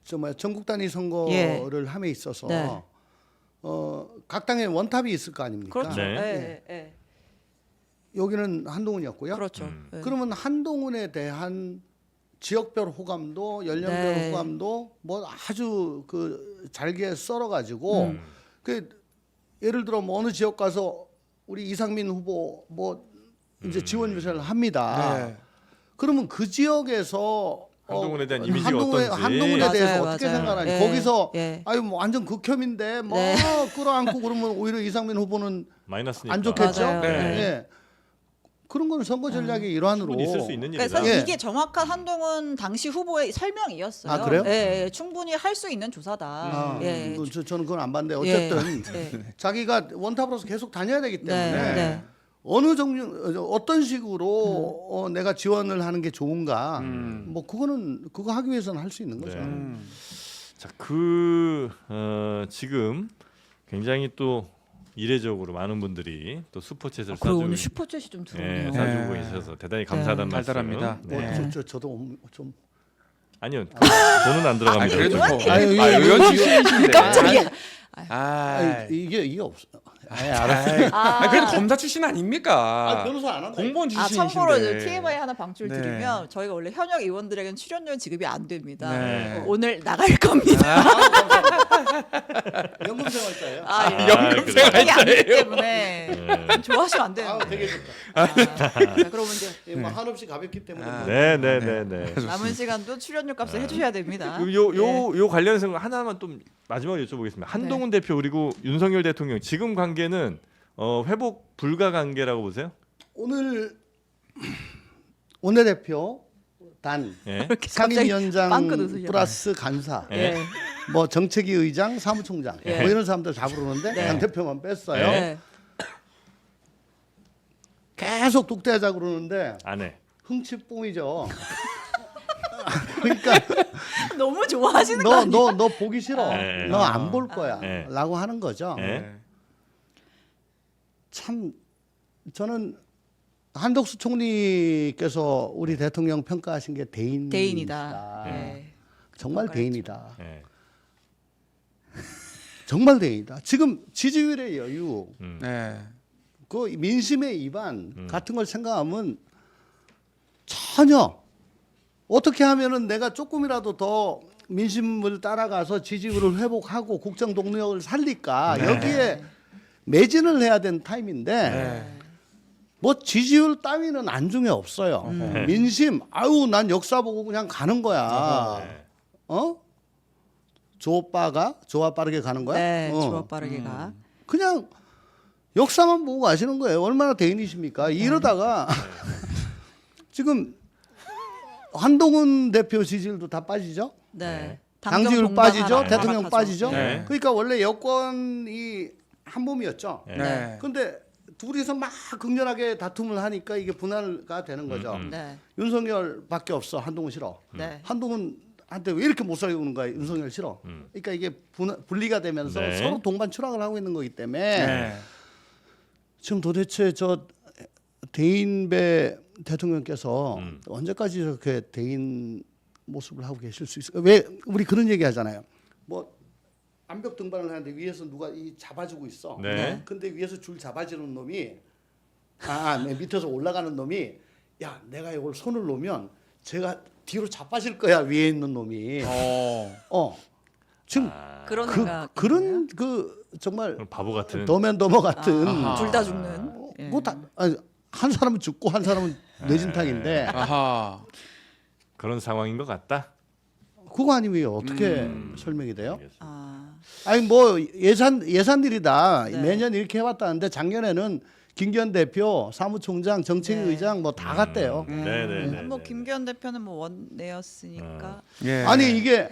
저 뭐야 전국 단위 선거를 함에 있어서 네. 각 당에 원탑이 있을 거 아닙니까? 그렇죠. 네. 예, 예. 여기는 한동훈이었고요. 그렇죠. 예. 그러면 한동훈에 대한 지역별 호감도 연령별 네. 호감도 뭐 아주 그 잘게 썰어가지고 그 예를 들어 뭐 어느 지역 가서 우리 이상민 후보 뭐 이제 지원 유세를 합니다. 네. 그러면 그 지역에서 한동훈에 대한 이미지가 어떤지. 한동훈에 맞아요, 대해서 어떻게 맞아요. 생각하는지 예, 거기서 예. 아유 뭐 완전 극혐인데 뭐 네. 끌어안고 그러면 오히려 이상민 후보는 마이너스니까. 안 좋겠죠. 맞아요. 네. 예. 그런 건 선거 전략의 일환으로 충분히 있을 수 있는 그러니까 일이다. 예. 이게 정확한 한동훈 당시 후보의 설명이었어요. 아, 그래요? 예, 예, 충분히 할 수 있는 조사다. 아, 예. 저는 그건 안 봤는데 예, 어쨌든 예. 자기가 원탑으로서 계속 다녀야 되기 때문에 네, 네. 어느 종류 어떤 식으로 내가 지원을 하는 게 좋은가 뭐 그거는 그거 하기 위해서는 할 수 있는 거죠. 네. 자, 지금 굉장히 또 이례적으로 많은 분들이 또 슈퍼챗을 그리고 오늘 싸주고 슈퍼챗이 좀 들어오네요. 싸주고 네. 계셔서 대단히 감사하다는 말씀. 달달합니다. 네. 저도 좀 아니요, 돈은 안 아, 들어갑니다. 그래도 뭐. 아유, 이거- 의원 출신이신데. 깜짝이야. 아, 이게 없어. 알았어. 그래도 검사 출신 아닙니까? 변호사 안 한다. 공무원 아, 출신이신데. 참고로 이제 TMI 하나 방출 네. 드리면 저희가 원래 현역 의원들에게는 출연료 지급이 안 됩니다. 네. 오늘 나갈 겁니다. 연금생활자예요. 아, 연금생활 안 되기 때문에 좋아하시면 안 아, 되는데. 되게 좋다. 자, 그러면 이제 뭐 한없이 가볍기 때문에 뭐. 네. 남은 시간도 출연료 값을 해주셔야 됩니다. 요 관련해서 하나만 좀 마지막으로 여쭤보겠습니다. 한동훈 네. 대표 그리고 윤석열 대통령 지금 관계는 회복 불가 관계라고 보세요? 오늘 원내대표 단 예. 상임위원장 빵긋 웃으셔. 플러스 간사 예. 뭐 정책위 의장 사무총장 예. 뭐 이런 사람들 다 부르는데 네. 당 대표만 뺐어요. 네. 계속 독대하자 그러는데 안 해. 흥치 뽕이죠. 그러니까 너무 좋아하시는 거 아니에요? 너 보기 싫어. 네. 너 안 볼 거야. 네. 라고 하는 거죠. 네. 참 저는 한덕수 총리께서 우리 대통령 평가하신 게 대인이다. 대인이다. 네. 정말 평가했죠. 대인이다. 네. 정말 대인이다. 지금 지지율의 여유, 네. 그 민심의 이반 같은 걸 생각하면 전혀 어떻게 하면은 내가 조금이라도 더 민심을 따라가서 지지율을 회복하고 국정 동력을 살릴까 네. 여기에 매진을 해야 되는 타임인데 네. 뭐 지지율 따위는 안중에 없어요. 민심 아유 난 역사 보고 그냥 가는 거야. 네. 어? 조아 빠르게 가는 거야? 네, 어. 좋아 빠르게가. 그냥 역사만 보고 가시는 거예요. 얼마나 대인이십니까? 이러다가 지금 한동훈 대표 지지율도 다 빠지죠. 네. 당지율 빠지죠. 대통령 하락하죠. 빠지죠. 네. 그러니까 원래 여권이 한 몸이었죠. 네. 네. 근데 둘이서 막 극렬하게 다툼을 하니까 이게 분할가 되는 거죠. 네. 윤석열밖에 없어. 한동훈 싫어. 네. 한동훈한테 왜 이렇게 못 살게 구는 거야? 윤석열 싫어. 그러니까 이게 분리가 되면서 네. 서로 동반 추락을 하고 있는 거기 때문에 네. 지금 도대체 저 대인배 대통령께서 언제까지 이렇게 대인 모습을 하고 계실 수 있어요? 왜 우리 그런 얘기 하잖아요. 뭐 암벽 등반을 하는데 위에서 누가 이 잡아주고 있어. 네. 근데 위에서 줄 잡아주는 놈이 밑에서 올라가는 놈이 야 내가 이걸 손을 놓으면 제가 뒤로 자빠질 거야 위에 있는 놈이. 지금 그런 그 생각. 그런 그 정말 그럼 바보 같은. 더맨더머 같은 아하. 둘 다 죽는. 예. 한 사람은 죽고 한 사람은 뇌진탕인데 아하. 그런 상황인 것 같다. 그거 아니면 어떻게 설명이 돼요? 아, 아니 뭐 예산일이다 네. 매년 이렇게 해왔다는데 작년에는 김기현 대표, 사무총장, 정책위의장 뭐 다 갔대요. 네네네. 뭐 김기현 대표는 뭐 원내였으니까. 예. 아니 이게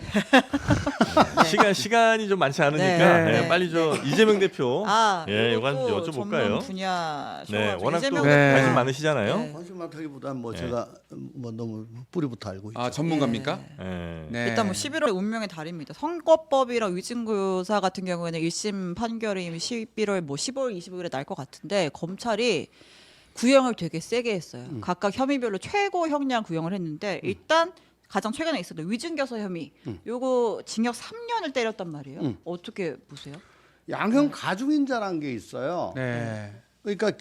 시간이 좀 많지 않으니까 네. 네, 네. 빨리 저 이재명 대표 아, 예, 이거 이것도 한번 여쭤볼까요? 전문 분야. 네, 워낙 또 이재명 네. 대표. 관심 많으시잖아요. 네. 관심 많다기보다는 뭐 네. 제가 뭐 너무 뿌리부터 알고 있죠. 아 전문가입니까? 네. 네. 일단 뭐 11월 운명의 달입니다. 선거법이랑 위증교사 같은 경우에는 1심 판결이 11월 뭐 15일, 25일에 날 것 같은데 검찰이 구형을 되게 세게 했어요. 각각 혐의별로 최고 형량 구형을 했는데 일단 가장 최근에 있었던 위증교사 혐의 요거 징역 3년을 때렸단 말이에요. 어떻게 보세요? 양형 가중인자라는 게 있어요. 네. 그러니까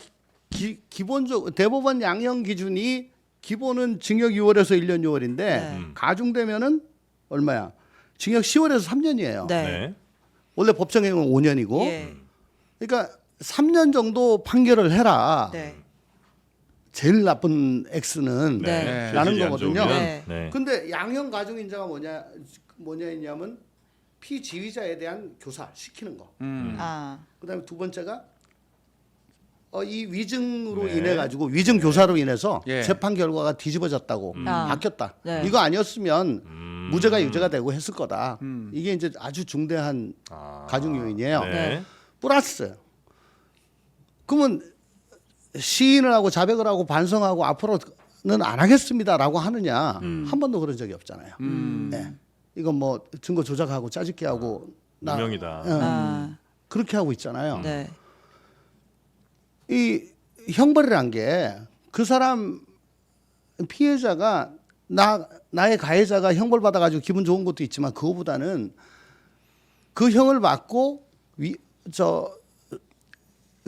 기본적 대법원 양형 기준이 기본은 징역 6월에서 1년 6월인데 네. 가중되면은 얼마야? 징역 10월에서 3년이에요. 네. 네. 원래 법정형은 5년이고. 예. 그러니까 3년 정도 판결을 해라. 네. 제일 나쁜 X는 네. 라는 죄질이 안 거거든요. 좋으면, 네. 네. 근데 양형 가중인자가 뭐냐면 피지휘자에 대한 교사 시키는 거. 아. 그다음에 두 번째가 이 위증으로 네. 인해 가지고 위증 교사로 인해서 예. 재판 결과가 뒤집어졌다고 바뀌었다. 네. 이거 아니었으면 무죄가 유죄가 되고 했을 거다. 이게 이제 아주 중대한 가중 요인이에요. 네. 플러스 그러면 시인을 하고 자백을 하고 반성하고 앞으로는 안 하겠습니다라고 하느냐 한 번도 그런 적이 없잖아요. 네. 이건 뭐 증거 조작하고 짜집기 하고 유명이다. 아. 그렇게 하고 있잖아요. 네. 이 형벌이란 게 그 사람 피해자가 나의 가해자가 형벌 받아가지고 기분 좋은 것도 있지만 그거보다는 그 형을 받고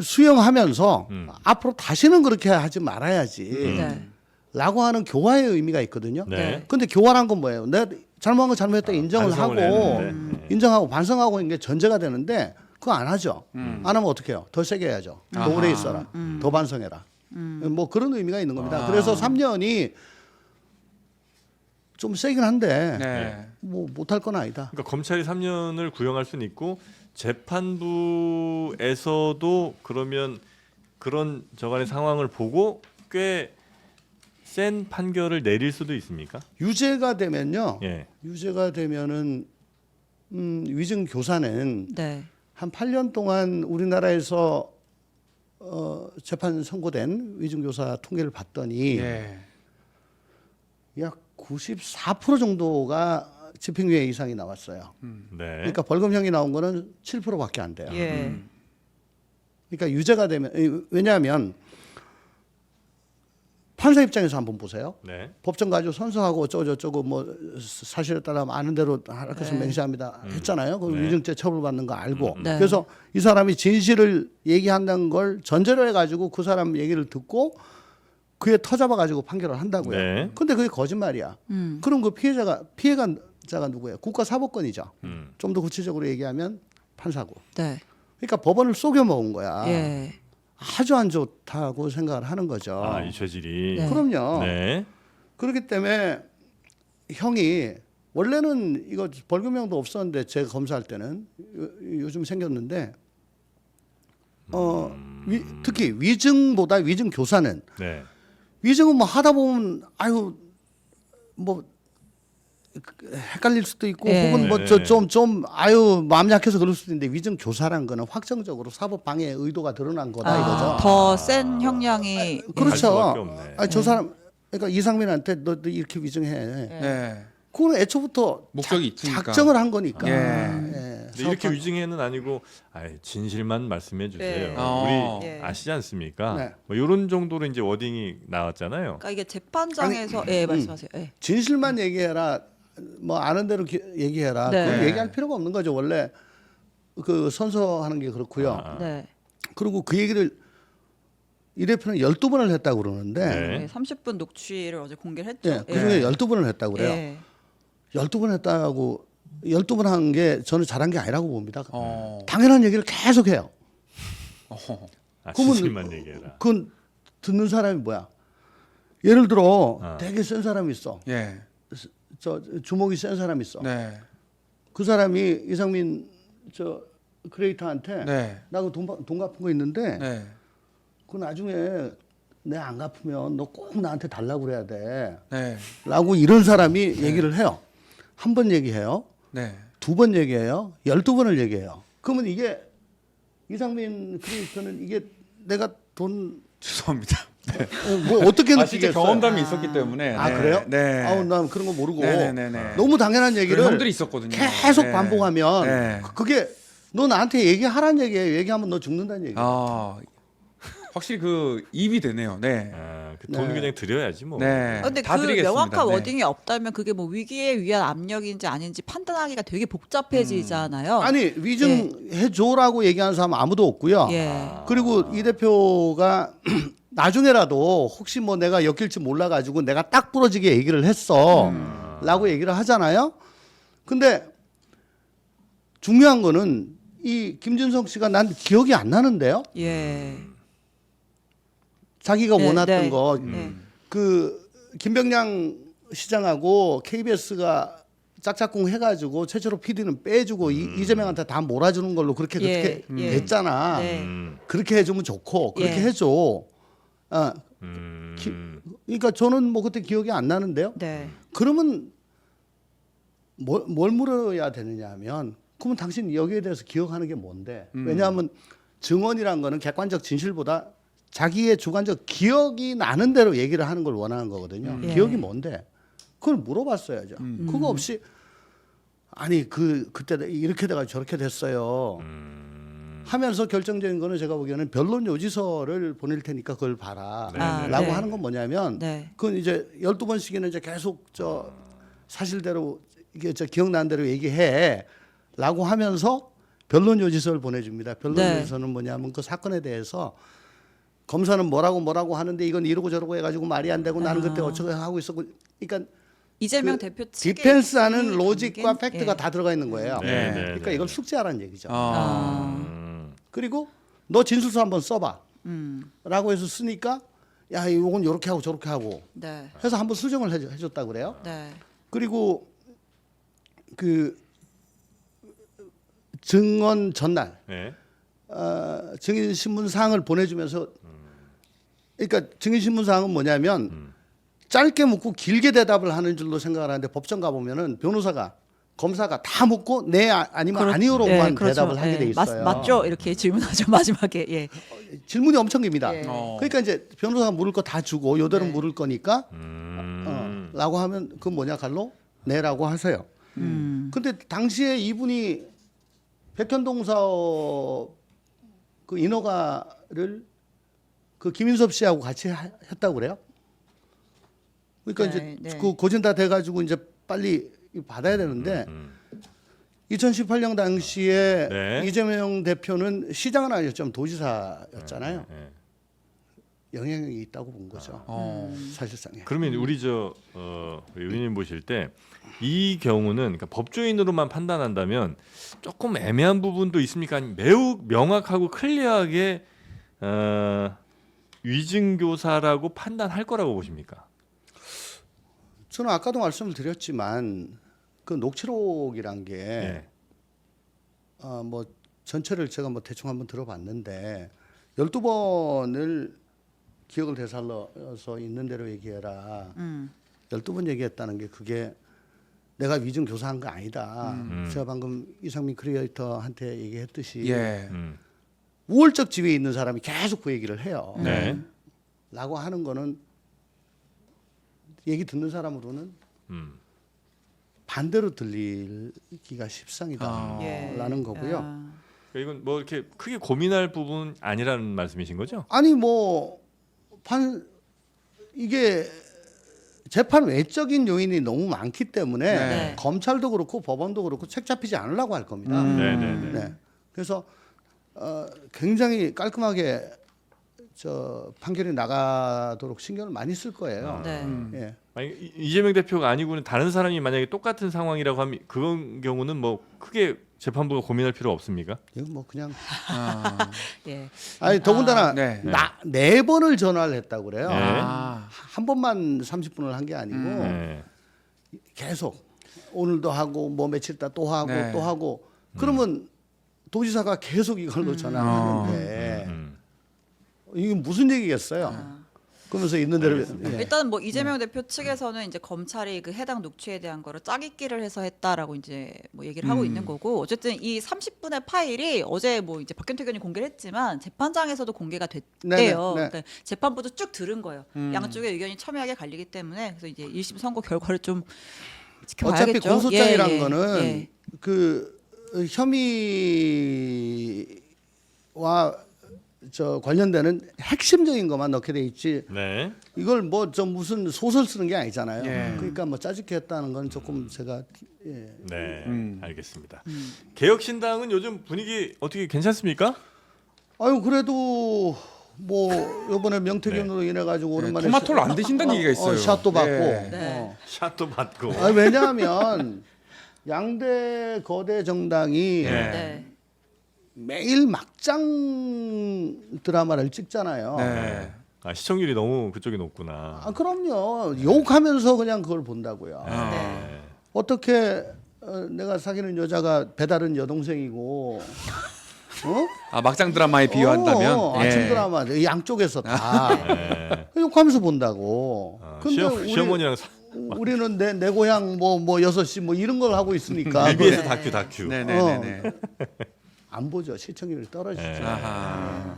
수용하면서 앞으로 다시는 그렇게 하지 말아야지. 네. 라고 하는 교화의 의미가 있거든요. 네. 근데 교화란 건 뭐예요? 내가 잘못한 건 잘못했다 인정을 하고 반성을 했는데. 인정하고 반성하고 있는 게 전제가 되는데 그거 안 하죠. 안 하면 어떻게 해요? 더 세게 해야죠. 더 아하. 오래 있어라. 더 반성해라. 뭐 그런 의미가 있는 겁니다. 그래서 3년이 좀 세긴 한데 네. 뭐 못할 건 아니다. 그러니까 검찰이 3년을 구형할 수는 있고 재판부에서도 그러면 그런 저간의 상황을 보고 꽤 센 판결을 내릴 수도 있습니까? 유죄가 되면요. 예. 유죄가 되면은 위증 교사는 네. 한 8년 동안 우리나라에서 재판 선고된 위증 교사 통계를 봤더니 예. 약 94% 정도가 집행유예 이상이 나왔어요. 네. 그러니까 벌금형이 나온 거는 7%밖에 안 돼요. 예. 그러니까 유죄가 되면 왜냐하면 판사 입장에서 한번 보세요. 네. 법정 가지고 선서하고 어쩌고 뭐 사실에 따라 아는 대로 할 것을 맹세합니다 했잖아요. 그 네. 위증죄 처벌받는 거 알고. 네. 그래서 이 사람이 진실을 얘기한다는 걸 전제로 해가지고 그 사람 얘기를 듣고 그에 터잡아가지고 판결을 한다고요. 네. 근데 그게 거짓말이야. 그럼 그 피해자가 누구예요? 국가사법권이죠. 좀 더 구체적으로 얘기하면 판사고. 네. 그러니까 법원을 속여 먹은 거야. 예. 아주 안 좋다고 생각을 하는 거죠. 아, 이 죄질이. 네. 그럼요. 네. 그렇기 때문에 형이 원래는 이거 벌금형도 없었는데 제가 검사할 때는 요즘 생겼는데 특히 위증보다 위증 교사는 네. 위증은 뭐 하다 보면 아유 뭐 헷갈릴 수도 있고 예. 혹은 뭐 네. 좀 아유 마음 약해서 그럴 수도 있는데 위증 교사란 거는 확정적으로 사법 방해 의도가 드러난 거다 이거죠. 더 센 형량이 갈 그렇죠. 수밖에 없네. 아니 저 사람 그러니까 이상민한테 너 이렇게 위증해. 네. 그거는 애초부터 목적이 있으니까. 작정을 한 거니까. 예. 예. 근데 이렇게 위증해는 아니고 진실만 말씀해 주세요. 네. 우리 예. 아시지 않습니까? 네. 뭐 이런 정도로 이제 워딩이 나왔잖아요. 그러니까 이게 재판장에서 예 말씀하세요. 예. 진실만 얘기해라. 뭐 아는 대로 얘기해라. 네. 그건 네. 얘기할 필요가 없는 거죠. 원래 그 선서하는 게 그렇고요. 아. 네. 그리고 그 얘기를 이 대표는 12번을 했다고 그러는데 네. 네. 30분 녹취를 어제 공개를 했죠. 예, 그중에 12번을 했다고 그래요. 예. 12번 했다고 12번 한 게 저는 잘한 게 아니라고 봅니다. 어. 당연한 얘기를 계속 해요. 그러면 진실만 얘기해라. 그건 듣는 사람이 뭐야? 예를 들어 아. 되게 센 사람이 있어. 예. 저 주먹이 센 사람이 있어. 네. 그 사람이 이상민 저 크리에이터한테 네. 나 그 돈 갚은 거 있는데 네. 그 나중에 내 안 갚으면 너 꼭 나한테 달라고 그래야 돼. 네. 라고 이런 사람이 얘기를 해요. 한 번 얘기해요. 네. 2번 얘기해요. 12번을 얘기해요. 그러면 이게 이상민 크리에이터는 이게 내가 돈 죄송합니다. 뭐 어떻게 아, 진짜 느끼겠어요? 경험담이 있었기 때문에. 아 네. 그래요? 네. 아우 난 그런 거 모르고 네네네. 너무 당연한 얘기를 그런 형들이 있었거든요. 계속 네. 반복하면 네. 그게 너 나한테 얘기하라는 얘기예요. 얘기하면 너 죽는다는 얘기예요. 아, 확실히 그 입이 되네요. 네. 그 돈 네. 그냥 드려야지 뭐. 네. 근데 다 그 드리겠습니다. 명확한 네. 워딩이 없다면 그게 뭐 위기에 의한 압력인지 아닌지 판단하기가 되게 복잡해지잖아요. 아니 위증해줘라고 얘기하는 사람 아무도 없고요. 예. 그리고 이 대표가 나중에라도 혹시 뭐 내가 엮일지 몰라가지고 내가 딱 부러지게 얘기를 했어 라고 얘기를 하잖아요. 근데 중요한 거는 이 김준성 씨가 난 기억이 안 나는데요. 예. 자기가 네, 원했던 네. 거. 네. 그 김병량 시장하고 KBS가 짝짝꿍 해가지고 최초로 PD는 빼주고 이재명한테 다 몰아주는 걸로 그렇게 예, 그렇게 예. 됐잖아. 네. 그렇게 해주면 좋고 그렇게 예. 해줘. 아, 음. 그러니까 저는 뭐 그때 기억이 안 나는데요. 네. 그러면 뭘 물어야 되느냐 하면 그러면 당신 여기에 대해서 기억하는 게 뭔데? 왜냐하면 증언이란 거는 객관적 진실보다 자기의 주관적 기억이 나는 대로 얘기를 하는 걸 원하는 거거든요. 예. 기억이 뭔데? 그걸 물어봤어야죠. 그거 없이 아니 그때 이렇게 돼가 저렇게 됐어요. 하면서 결정적인 거는 제가 보기에는 변론 요지서를 보낼 테니까 그걸 봐라. 아, 라고 네. 하는 건 뭐냐면 네. 그건 이제 12번씩이나 이제 계속 저 사실대로 이게 저 기억나는 대로 얘기해 라고 하면서 변론 요지서를 보내줍니다. 변론 네. 요지서는 뭐냐면 그 사건에 대해서 검사는 뭐라고 하는데 이건 이러고 저러고 해가지고 말이 안 되고 나는 그때 어쩌고 하고 있었고 그러니까 이재명 그 대표 측의 디펜스하는 입장이 로직과 담긴- 팩트가 예. 다 들어가 있는 거예요. 네, 네, 그러니까 네. 이걸 숙지하라는 얘기죠. 아. 그리고 너 진술서 한번 써봐. 음. 라고 해서 쓰니까 야 이건 이렇게 하고 저렇게 하고 네. 해서 한번 수정을 해줬다 그래요. 네. 그리고 그 증언 전날 네. 증인 신문 사항을 보내주면서 그러니까 증인 신문 사항은 뭐냐면 짧게 묻고 길게 대답을 하는 줄로 생각을 하는데 법정 가 보면은 변호사가 검사가 다 묻고 네 아니면 아니요로만 그렇죠. 대답을 하게 돼 예. 있어요. 맞죠? 이렇게 질문하죠 마지막에. 예. 질문이 엄청 깁니다. 예. 그러니까 이제 변호사가 물을 거 다 주고 요대로 네. 물을 거니까 라고 하면 그 뭐냐 갈로 네라고 하세요. 근데 당시에 이분이 백현동 사업 그 인허가를 그 김인섭 씨하고 같이 했다고 그래요? 그러니까 네, 이제 네. 그 고진 다 돼가지고 이제 빨리 받아야 되는데 2018년 당시에 네. 이재명 대표는 시장은 아니었지만 도지사였잖아요. 네. 영향력이 있다고 본 거죠. 사실상. 그러면 우리 우리 의원님 보실 때 이 경우는 그러니까 법조인으로만 판단한다면 조금 애매한 부분도 있습니까? 아니면 매우 명확하고 클리어하게 위증교사라고 판단할 거라고 보십니까? 저는 아까도 말씀을 드렸지만 그 녹취록이란 게 예. 뭐 전체를 제가 뭐 대충 한번 들어봤는데 12번을 기억을 되살려서 있는 대로 얘기해라. 12번 얘기했다는 게 그게 내가 위증 교사한 거 아니다. 제가 방금 이상민 크리에이터한테 얘기했듯이 예. 우월적 지위에 있는 사람이 계속 그 얘기를 해요. 네. 라고 하는 거는 얘기 듣는 사람으로는 반대로 들리기가 십상이다라는 거고요. 아. 그러니까 이건 뭐 이렇게 크게 고민할 부분 아니라는 말씀이신 거죠? 아니 뭐 이게 재판 외적인 요인이 너무 많기 때문에 네. 검찰도 그렇고 법원도 그렇고 책 잡히지 않으려고 할 겁니다. 네네네. 네. 그래서 굉장히 깔끔하게 저 판결이 나가도록 신경을 많이 쓸 거예요. 네. 예. 아니, 이재명 대표가 아니고는 다른 사람이 만약에 똑같은 상황이라고 하면 그런 경우는 뭐 크게 재판부가 고민할 필요 없습니까? 이건 뭐 그냥 예. 아니 더군다나 네. 네 번을 전화를 했다고 그래요. 네. 한 번만 30분을 한 게 아니고 네. 계속 오늘도 하고 뭐 며칠 있다 또 하고 네. 또 하고 그러면 도지사가 계속 이걸로 전화하는데 이게 무슨 얘기겠어요? 그러면서 있는 대로 예. 일단 뭐 이재명 대표 측에서는 이제 검찰이 그 해당 녹취에 대한 거를 짜깁기를 해서 했다라고 이제 뭐 얘기를 하고 있는 거고 어쨌든 이 30분의 파일이 어제 뭐 이제 박경태 의원이 공개를 했지만 재판장에서도 공개가 됐대요. 네네, 네. 그러니까 재판부도 쭉 들은 거예요. 양쪽의 의견이 첨예하게 갈리기 때문에 그래서 이제 1심 선고 결과를 좀 지켜봐야겠죠. 어차피 공소장이란 예, 예, 거는 예. 그 혐의와 저 관련되는 핵심적인 것만 넣게 돼 있지 네. 이걸 뭐 좀 무슨 소설 쓰는 게 아니잖아요. 예. 그러니까 뭐 짜집게 했다는 건 조금 제가 예. 네. 알겠습니다. 개혁신당은 요즘 분위기 어떻게 괜찮습니까? 아유 그래도 뭐 이번에 명태균으로 인해 가지고 오랜만에 토마토를 안 드신다는 얘기가 있어요. 샷도 받고 네. 샷도 받고. 아니, 왜냐하면 양대 거대 정당이 네. 네. 매일 막장 드라마를 찍잖아요. 네. 아, 시청률이 너무 그쪽이 높구나. 아 그럼요. 욕하면서 그냥 그걸 본다고요. 네. 어떻게 내가 사귀는 여자가 배다른 여동생이고 막장 드라마에 비유한다면 아침 예. 드라마 양쪽에서 다 네. 욕하면서 본다고. 시어머니랑 우리는 내 고향 뭐 6시 뭐 이런 걸 하고 있으니까 EBS 다큐. 네네네네. 안 보죠. 시청률이 떨어지죠. 네. 아하.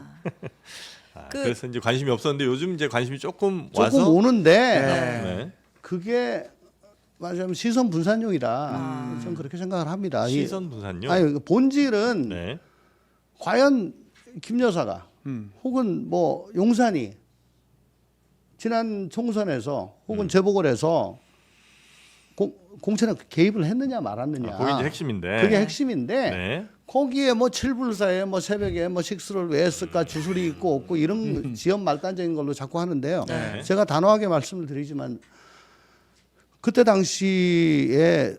그래서 이제 관심이 없었는데 요즘 이제 관심이 조금 조금 와서 오는데 네. 그게 말하자면 시선 분산용이다. 저는 그렇게 생각을 합니다. 시선 분산요. 아니 본질은 네. 과연 김 여사가 혹은 뭐 용산이 지난 총선에서 혹은 재보궐에서 공천에 개입을 했느냐 말았느냐. 그게 이제 핵심인데. 그게 핵심인데 네. 거기에 뭐 7불사에 뭐 새벽에 뭐 식수를 왜 했을까 주술이 있고 없고 이런 지연 말단적인 걸로 자꾸 하는데요. 네. 제가 단호하게 말씀을 드리지만 그때 당시에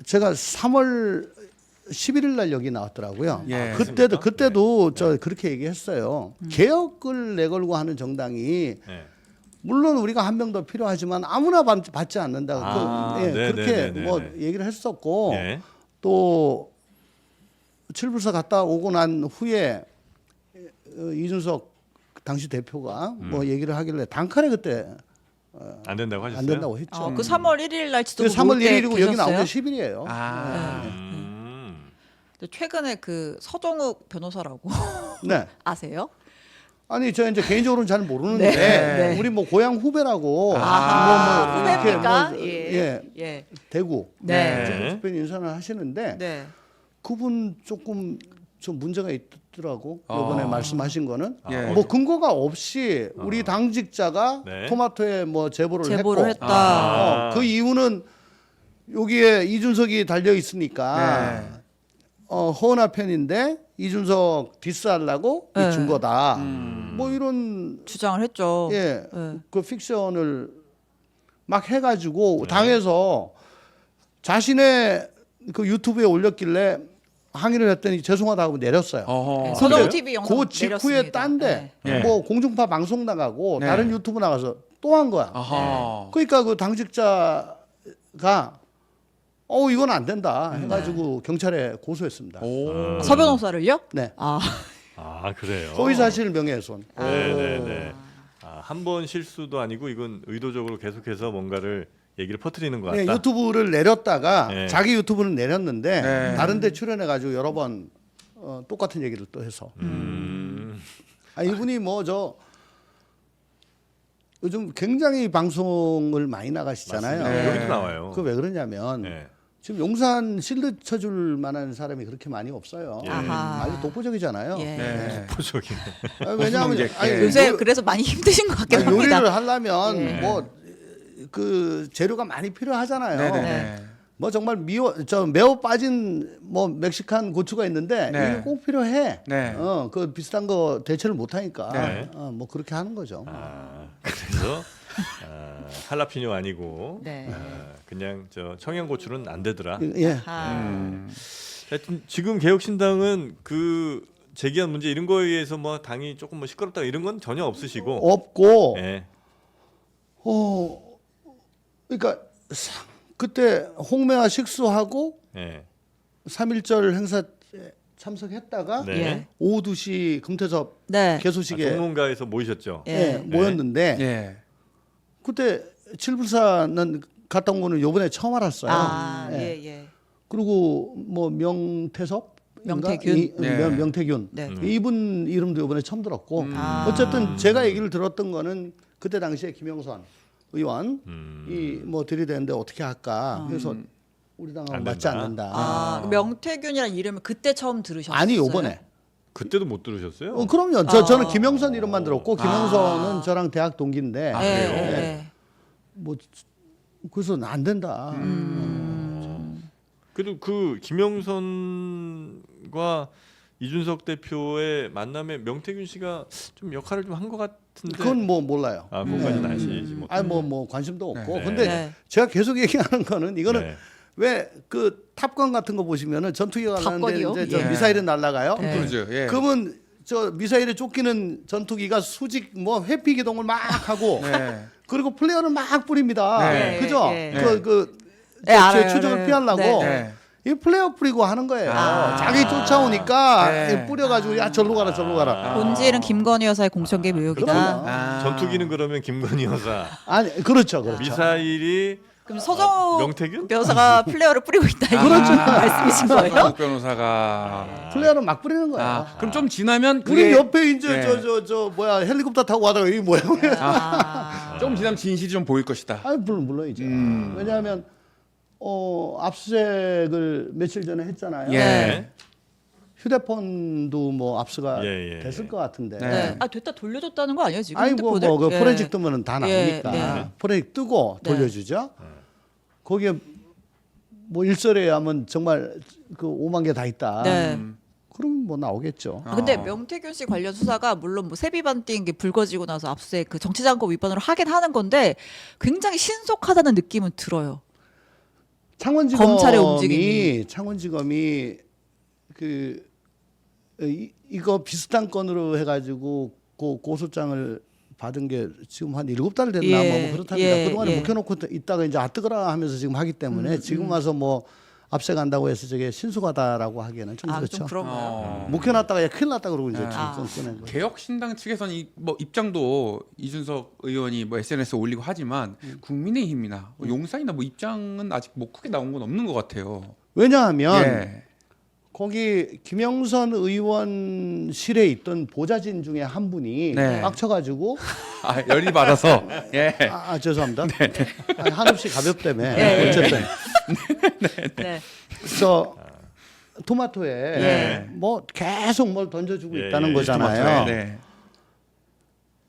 제가 3월 11일 날 여기 나왔더라고요. 예. 그때도 저 그렇게 얘기했어요. 개혁을 내걸고 하는 정당이 네. 물론 우리가 한 명 더 필요하지만 아무나 받지 않는다. 그렇게 뭐 얘기를 했었고 네. 또 칠불사 갔다 오고 난 후에 이준석 당시 대표가 뭐 얘기를 하길래 단칼에 그때 안 된다고 하셨어요? 안 된다고 했죠. 그 3월 1일 날 지도 3월 1일이고 여기 나온 게 10일이에요. 최근에 그 서정욱 변호사라고 네. 아세요? 아니 저 이제 개인적으로는 잘 모르는데 네. 우리 뭐 고향 후배라고 아, 뭐 이렇게 후배입니까? 뭐 예. 대구 네. 특별 인사를 하시는데 네. 그분 조금 좀 문제가 있더라고. 이번에 말씀하신 거는 예. 뭐 근거가 없이 우리 당직자가 네. 토마토에 뭐 제보를 제보를 했고 했다. 그 이유는 여기에 이준석이 달려 있으니까 네. 허은하 편인데 이준석 디스하려고 네. 준 거다. 뭐 이런 주장을 했죠. 예, 네. 그 픽션을 막 해가지고 당에서 자신의 그 유튜브에 올렸길래 항의를 했더니 죄송하다고 내렸어요. 어허. 네, 서정 TV 영상 그 직후에 내렸습니다. 딴데 네. 뭐 공중파 방송 나가고 네. 다른 유튜브 나가서 또 한 거야. 아하. 그러니까 그 당직자가 이건 안 된다 해가지고 경찰에 고소했습니다. 오. 서 변호사를요? 네, 아, 그래요. 허위사실 명예훼손. 네네네. 한 번 실수도 아니고 이건 의도적으로 계속해서 뭔가를 얘기를 퍼뜨리는 것 같다. 네, 유튜브를 내렸다가 네. 자기 유튜브는 내렸는데 네. 다른데 출연해가지고 여러 번 똑같은 얘기를 또 해서 이분이 뭐 저 요즘 굉장히 방송을 많이 나가시잖아요. 맞습니다. 네. 여기도 나와요. 그 왜 그러냐면 네. 지금 용산 실드 쳐줄 만한 사람이 그렇게 많이 없어요. 예. 아하. 아주 독보적이잖아요. 예. 네. 포적이네. 왜냐하면 무슨 아니, 문제? 요새 그래서 많이 힘드신 것 같긴 합니다. 요리를 하려면 예. 뭐 그 재료가 많이 필요하잖아요. 네네네. 뭐 정말 매워 빠진 뭐 멕시칸 고추가 있는데 네. 이게 꼭 필요해. 네. 그 비슷한 거 대체를 못 하니까 네. 뭐 그렇게 하는 거죠. 그래서 할라피뇨 아니고 네. 그냥 저 청양고추는 안 되더라. 예. 아, 하여튼 지금 개혁신당은 그 제기한 문제 이런 거에 의해서 뭐 당이 조금 뭐 시끄럽다 이런 건 전혀 없으시고. 없고 예. 그러니까 그때 홍매화 식수하고 예. 3.1절 행사 참석했다가 네. 예. 오후 2시 금태섭 네. 개소식에 동문가에서 모이셨죠. 예. 모였는데 예. 그때 칠불사는 갔다 온 거는 요번에 처음 알았어요. 아, 예. 예, 예. 그리고 뭐 명태섭 명태균. 네. 명태균 네. 이분 이름도 이번에 처음 들었고 아. 어쨌든 제가 얘기를 들었던 거는 그때 당시에 김영선 의원 이 뭐 들이대는데 어떻게 할까 그래서 우리 당하고 안 맞지 된다. 않는다. 아, 명태균이라는 이름을 그때 처음 들으셨어요? 아니 요번에 그때도 못 들으셨어요? 그럼요. 저는 김영선 이름만 들었고 김영선은 저랑 대학 동기인데 예, 그래요? 예, 예. 뭐 그래서 안 된다. 그래도 그 김영선과 이준석 대표의 만남에 명태균 씨가 좀 역할을 좀 한 것 같은데. 그건 뭐 몰라요. 그것까지는 아시지 못. 아니 뭐 관심도 없고. 네. 근데 네. 제가 계속 얘기하는 거는 이거는 네. 왜 그 탑건 같은 거 보시면은 전투기가 가는데 탑건이요? 이제 저 예. 미사일이 날아가요. 네. 톰크루즈. 예. 그러면 저 미사일에 쫓기는 전투기가 수직 뭐 회피 기동을 막 하고 네. 그리고 플레어를 막 뿌립니다. 네. 그죠? 예, 예. 제 알아요. 추적을 네. 피하려고 네. 이 플레어 뿌리고 하는 거예요. 아. 자기 쫓아오니까 네. 뿌려가지고 야 절로 가라 절로 가라. 본질은 김건희 여사의 공천계 묘역이다. 그럼요. 아. 전투기는 그러면 김건희 여사, 아니 그렇죠, 그렇죠. 미사일이 그럼 서정 명태균? 변호사가 플레어를 뿌리고 있다 이 말씀이신 거예요? 서정욱 변호사가. 플레어는 막 뿌리는 거예요. 그럼 좀 지나면 우리 그게 옆에 이제 네. 저 뭐야 헬리콥터 타고 가다가 이게 뭐야? 좀 지나면 진실이 좀 보일 것이다. 아니 물론이죠. 왜냐하면 압수수색을 며칠 전에 했잖아요. 예. 네. 휴대폰도 뭐 압수가 예, 예. 됐을 것 같은데. 네. 네. 아 됐다 돌려줬다는 거 아니에요 지금 아니 핸드폰을? 뭐그 예. 포렌식 뜨면은 다 예, 나오니까 네. 포렌식 뜨고 네. 돌려주죠. 거기에 뭐 일설에 하면 정말 그 5만 개 다 있다. 네. 그럼 뭐 나오겠죠. 근데 명태균 씨 관련 수사가 물론 뭐 세비반띵 게 불거지고 나서 압수수색 그 정치자금법 위반으로 하긴 하는 건데 굉장히 신속하다는 느낌은 들어요. 검찰의 움직임이. 창원지검이 이거 비슷한 건으로 해가지고 고소장을 받은 게 지금 한 7달 됐나 예, 뭐 그렇답니다. 예, 그동안에 예. 묵혀놓고 있다가 이제 뜨거라 하면서 지금 하기 때문에 지금 와서 뭐 압색한다고 해서 저게 신속하다라고 하기에는 좀 그렇죠. 좀 그런가요? 묵혀놨다가 야 큰일 났다 그러고 이제 아. 지금 꺼낸 거예요. 개혁신당 측에서는 뭐 입장도 이준석 의원이 뭐 SNS에 올리고 하지만 국민의힘이나 뭐 용산이나 뭐 입장은 아직 뭐 크게 나온 건 없는 것 같아요. 왜냐하면 예. 거기 김영선 의원실에 있던 보좌진 중에 한 분이 네. 빡쳐가지고 열이 받아서 예. 죄송합니다. 아니, 한없이 가볍다며 예, 예. 어쨌든 네. 저 토마토에 예. 뭐 계속 뭘 던져주고 예, 있다는 예, 거잖아요. 토마토에. 네.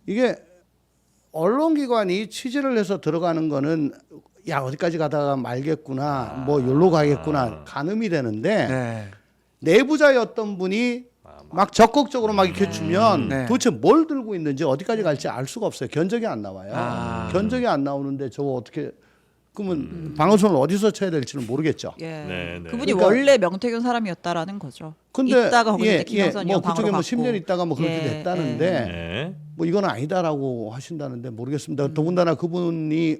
이게 언론기관이 취재를 해서 들어가는 거는 야 어디까지 가다가 말겠구나 뭐 여기로 가겠구나 가늠이 되는데 네. 내부자였던 분이 막 적극적으로 막 이렇게 주면 네. 도대체 뭘 들고 있는지 어디까지 갈지 알 수가 없어요. 견적이 안 나와요. 아. 견적이 안 나오는데 저거 어떻게 그러면 방어선을 어디서 쳐야 될지는 모르겠죠. 예. 네, 네. 그분이 그러니까- 원래 명태균 사람이었다라는 거죠. 근데 있다가 거기서 이제 뭐 김영선 의원 그쪽에 뭐 방으로 10년 갔고. 있다가 뭐 그렇게 예, 됐다는데 네. 뭐 이건 아니다라고 하신다는데 모르겠습니다. 더군다나 그분이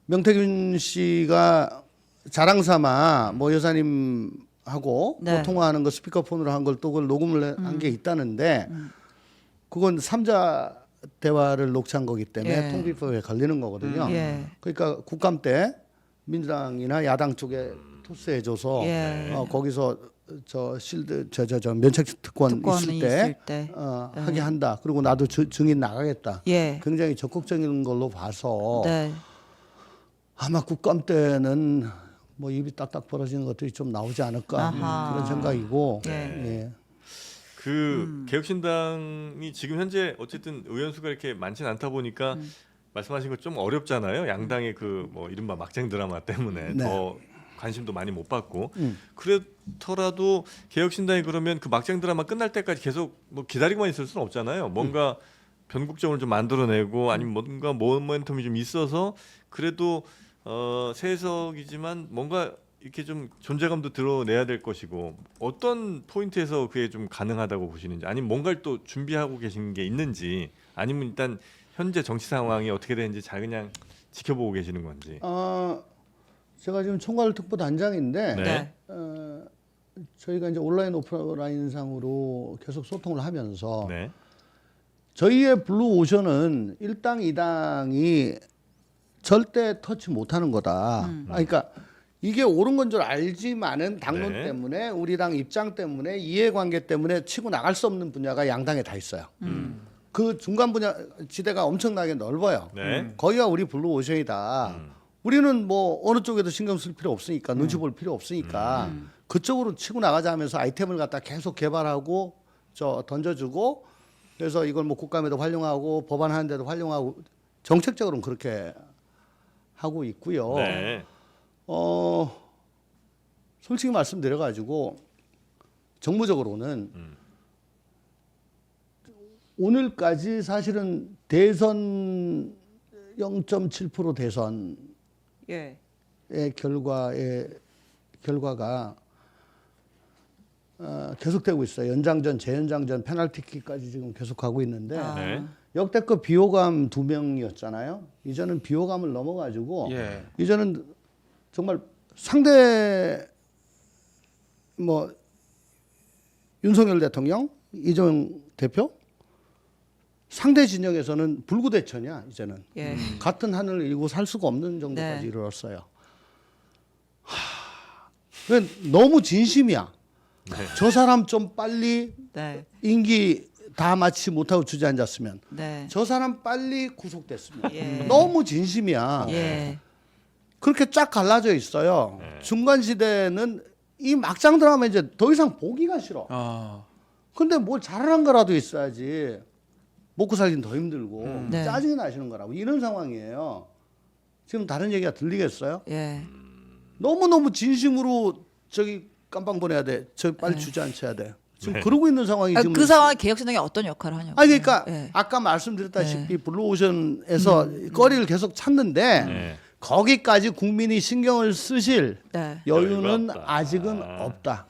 명태균 씨가 자랑삼아 뭐 여사님하고 네. 뭐 통화하는 거 스피커폰으로 한 걸 또 그걸 녹음을 한 게 있다는데 그건 삼자 대화를 녹취한 거기 때문에 예. 통비법에 걸리는 거거든요. 예. 그러니까 국감 때 민주당이나 야당 쪽에 토스해줘서 예. 거기서 저 실드 저 면책 특권 특권이 있을 때 때. 하게 한다. 그리고 나도 증인 나가겠다. 예. 굉장히 적극적인 걸로 봐서 네. 아마 국감 때는 뭐 입이 딱딱 벌어지는 것들이 좀 나오지 않을까 아하. 그런 생각이고 예. 예. 그 개혁신당이 지금 현재 어쨌든 의원 수가 이렇게 많지는 않다 보니까 말씀하신 것 좀 어렵잖아요. 양당의 그 뭐 이른바 막장 드라마 때문에 네. 더 관심도 많이 못 받고 그렇더라도 개혁신당이 그러면 그 막장 드라마 끝날 때까지 계속 뭐 기다리고만 있을 수는 없잖아요. 뭔가 변국정을 좀 만들어내고 아니면 뭔가 모멘텀이 좀 있어서 그래도 세석이지만 뭔가 이렇게 좀 존재감도 드러내야 될 것이고 어떤 포인트에서 그게 좀 가능하다고 보시는지 아니면 뭔가를 또 준비하고 계신 게 있는지 아니면 일단 현재 정치 상황이 어떻게 되는지 잘 그냥 지켜보고 계시는 건지. 제가 지금 총괄특보 단장인데 네. 저희가 이제 온라인 오프라인상으로 계속 소통을 하면서 네. 저희의 블루 오션은 1당 2당이 절대 터치 못하는 거다. 그러니까 이게 옳은 건 줄 알지만은 당론 네. 때문에 우리 당 입장 때문에 이해관계 때문에 치고 나갈 수 없는 분야가 양당에 다 있어요. 그 중간 분야 지대가 엄청나게 넓어요. 네. 거기가 우리 블루 오션이다. 우리는 뭐 어느 쪽에도 신경 쓸 필요 없으니까 눈치 볼 필요 없으니까 그쪽으로 치고 나가자 하면서 아이템을 갖다 계속 개발하고 던져주고 그래서 이걸 뭐 국감에도 활용하고 법안하는 데도 활용하고 정책적으로는 그렇게 하고 있고요. 네. 솔직히 말씀드려가지고 정무적으로는 오늘까지 사실은 대선 0.7% 대선의 예. 결과가 계속되고 있어요. 연장전, 재연장전, 페널티킥까지 지금 계속하고 있는데 네. 역대급 비호감 2명이었잖아요. 이제는 비호감을 넘어가지고 예. 이제는 정말 상대 뭐 윤석열 대통령, 이재명 대표 상대 진영에서는 불구대천이야 이제는. 예. 같은 하늘을 이고 살 수가 없는 정도까지 네. 이르렀어요. 너무 진심이야. 네. 저 사람 좀 빨리 네. 임기 다 마치지 못하고 주저앉았으면 네. 저 사람 빨리 구속됐으면 예. 너무 진심이야. 예. 그렇게 쫙 갈라져 있어요. 중간 시대는 이 막장 드라마 이제 더 이상 보기가 싫어. 근데 뭘 잘하는 거라도 있어야지. 먹고 살긴 더 힘들고 네. 짜증이 나시는 거라고 이런 상황이에요. 지금 다른 얘기가 들리겠어요? 예. 너무너무 진심으로 저기 깜빵 보내야 돼. 저 빨리 주저앉혀야 돼. 지금 네. 그러고 있는 상황이 지금 그 상황에 개혁신당이 어떤 역할을 하냐고. 아니 그러니까 예. 아까 말씀드렸다시피 블루오션에서 거리를 계속 찾는데 네. 거기까지 국민이 신경을 쓰실 네. 여유는 여유가 없다. 아직은 아. 없다.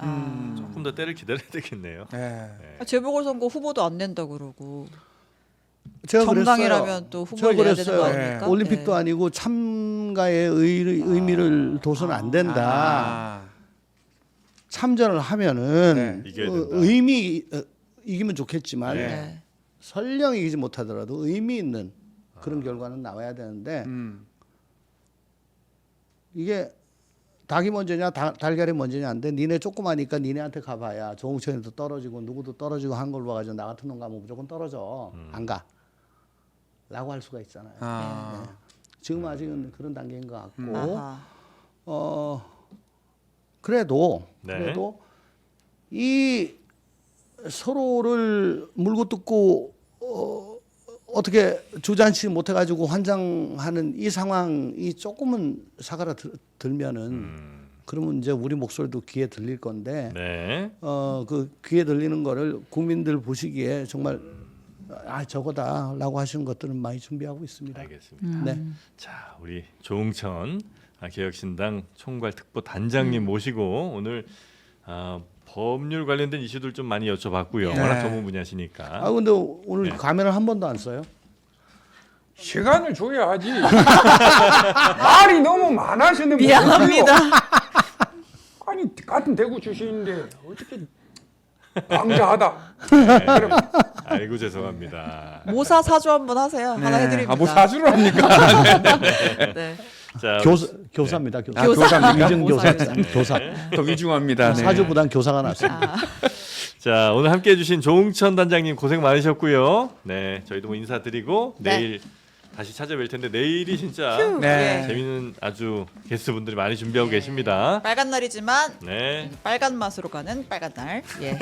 조금 더 때를 기다려야 되겠네요. 네. 재보궐선거 후보도 안 낸다 그러고. 제가 정당이라면 그랬어요. 또 제가 후보를 내야 되는 거 그랬어요. 아닙니까? 올림픽도 예. 아니고 참가의 의미를 둬서는 안 된다. 참전을 하면은 네. 이겨야 된다. 이기면 좋겠지만 네. 네. 설령 이기지 못하더라도 의미 있는 그런 결과는 나와야 되는데 이게 닭이 먼저냐 달걀이 먼저냐인데 니네 조그마니까 니네한테 가봐야 조홍천이도 떨어지고 누구도 떨어지고 한 걸로 봐가지고 나 같은 놈 가면 무조건 떨어져 안 가. 라고 할 수가 있잖아요. 지금 아직은 그런 단계인 것 같고 아하. 그래도 네. 이 서로를 물고 뜯고 어떻게 주저앉지 못해가지고 환장하는 이 상황이 조금은 사그라들면은 그러면 이제 우리 목소리도 귀에 들릴 건데 네. 그 귀에 들리는 거를 국민들 보시기에 정말 저거다라고 하시는 것들은 많이 준비하고 있습니다. 알겠습니다. 네. 자, 우리 조응천 개혁신당 총괄 특보 단장님 모시고 오늘 법률 관련된 이슈들 좀 많이 여쭤봤고요. 네. 워낙 전문 분야시니까. 근데 오늘 네. 가면을 한 번도 안 써요? 시간을 줘야지. 말이 너무 많아시는 분이 미안합니다. 아니 같은 대구 출신인데 어떻게 강자하다. 네. 아이고 죄송합니다. 모사 사주 한번 하세요. 하나 해드립니다. 뭐 사주를 합니까? 네. 자, 교사입니다. 교사. 아, 교사입니까? 이준 교사. 모사입니다. 교사. 더 위중합니다. 네. 사주보단 교사가 낫습니다. 자, 오늘 함께해 주신 조응천 단장님 고생 많으셨고요. 네, 저희도 뭐 인사드리고 네. 내일 다시 찾아뵐 텐데 내일이 진짜 네. 예. 재밌는 아주 게스트분들이 많이 준비하고 계십니다. 빨간 날이지만 네. 빨간 맛으로 가는 빨간 날. 예.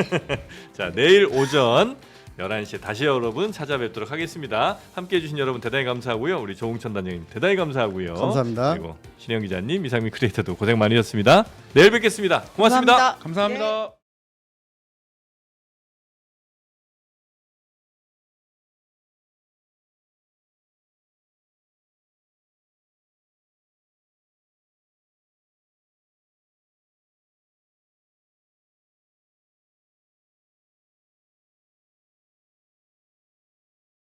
자, 내일 오전 11시에 다시 여러분 찾아뵙도록 하겠습니다. 함께해 주신 여러분 대단히 감사하고요. 우리 조응천 단장님 대단히 감사하고요. 감사합니다. 그리고 신영 기자님, 이상민 크리에이터도 고생 많으셨습니다. 내일 뵙겠습니다. 고맙습니다. 감사합니다. 감사합니다.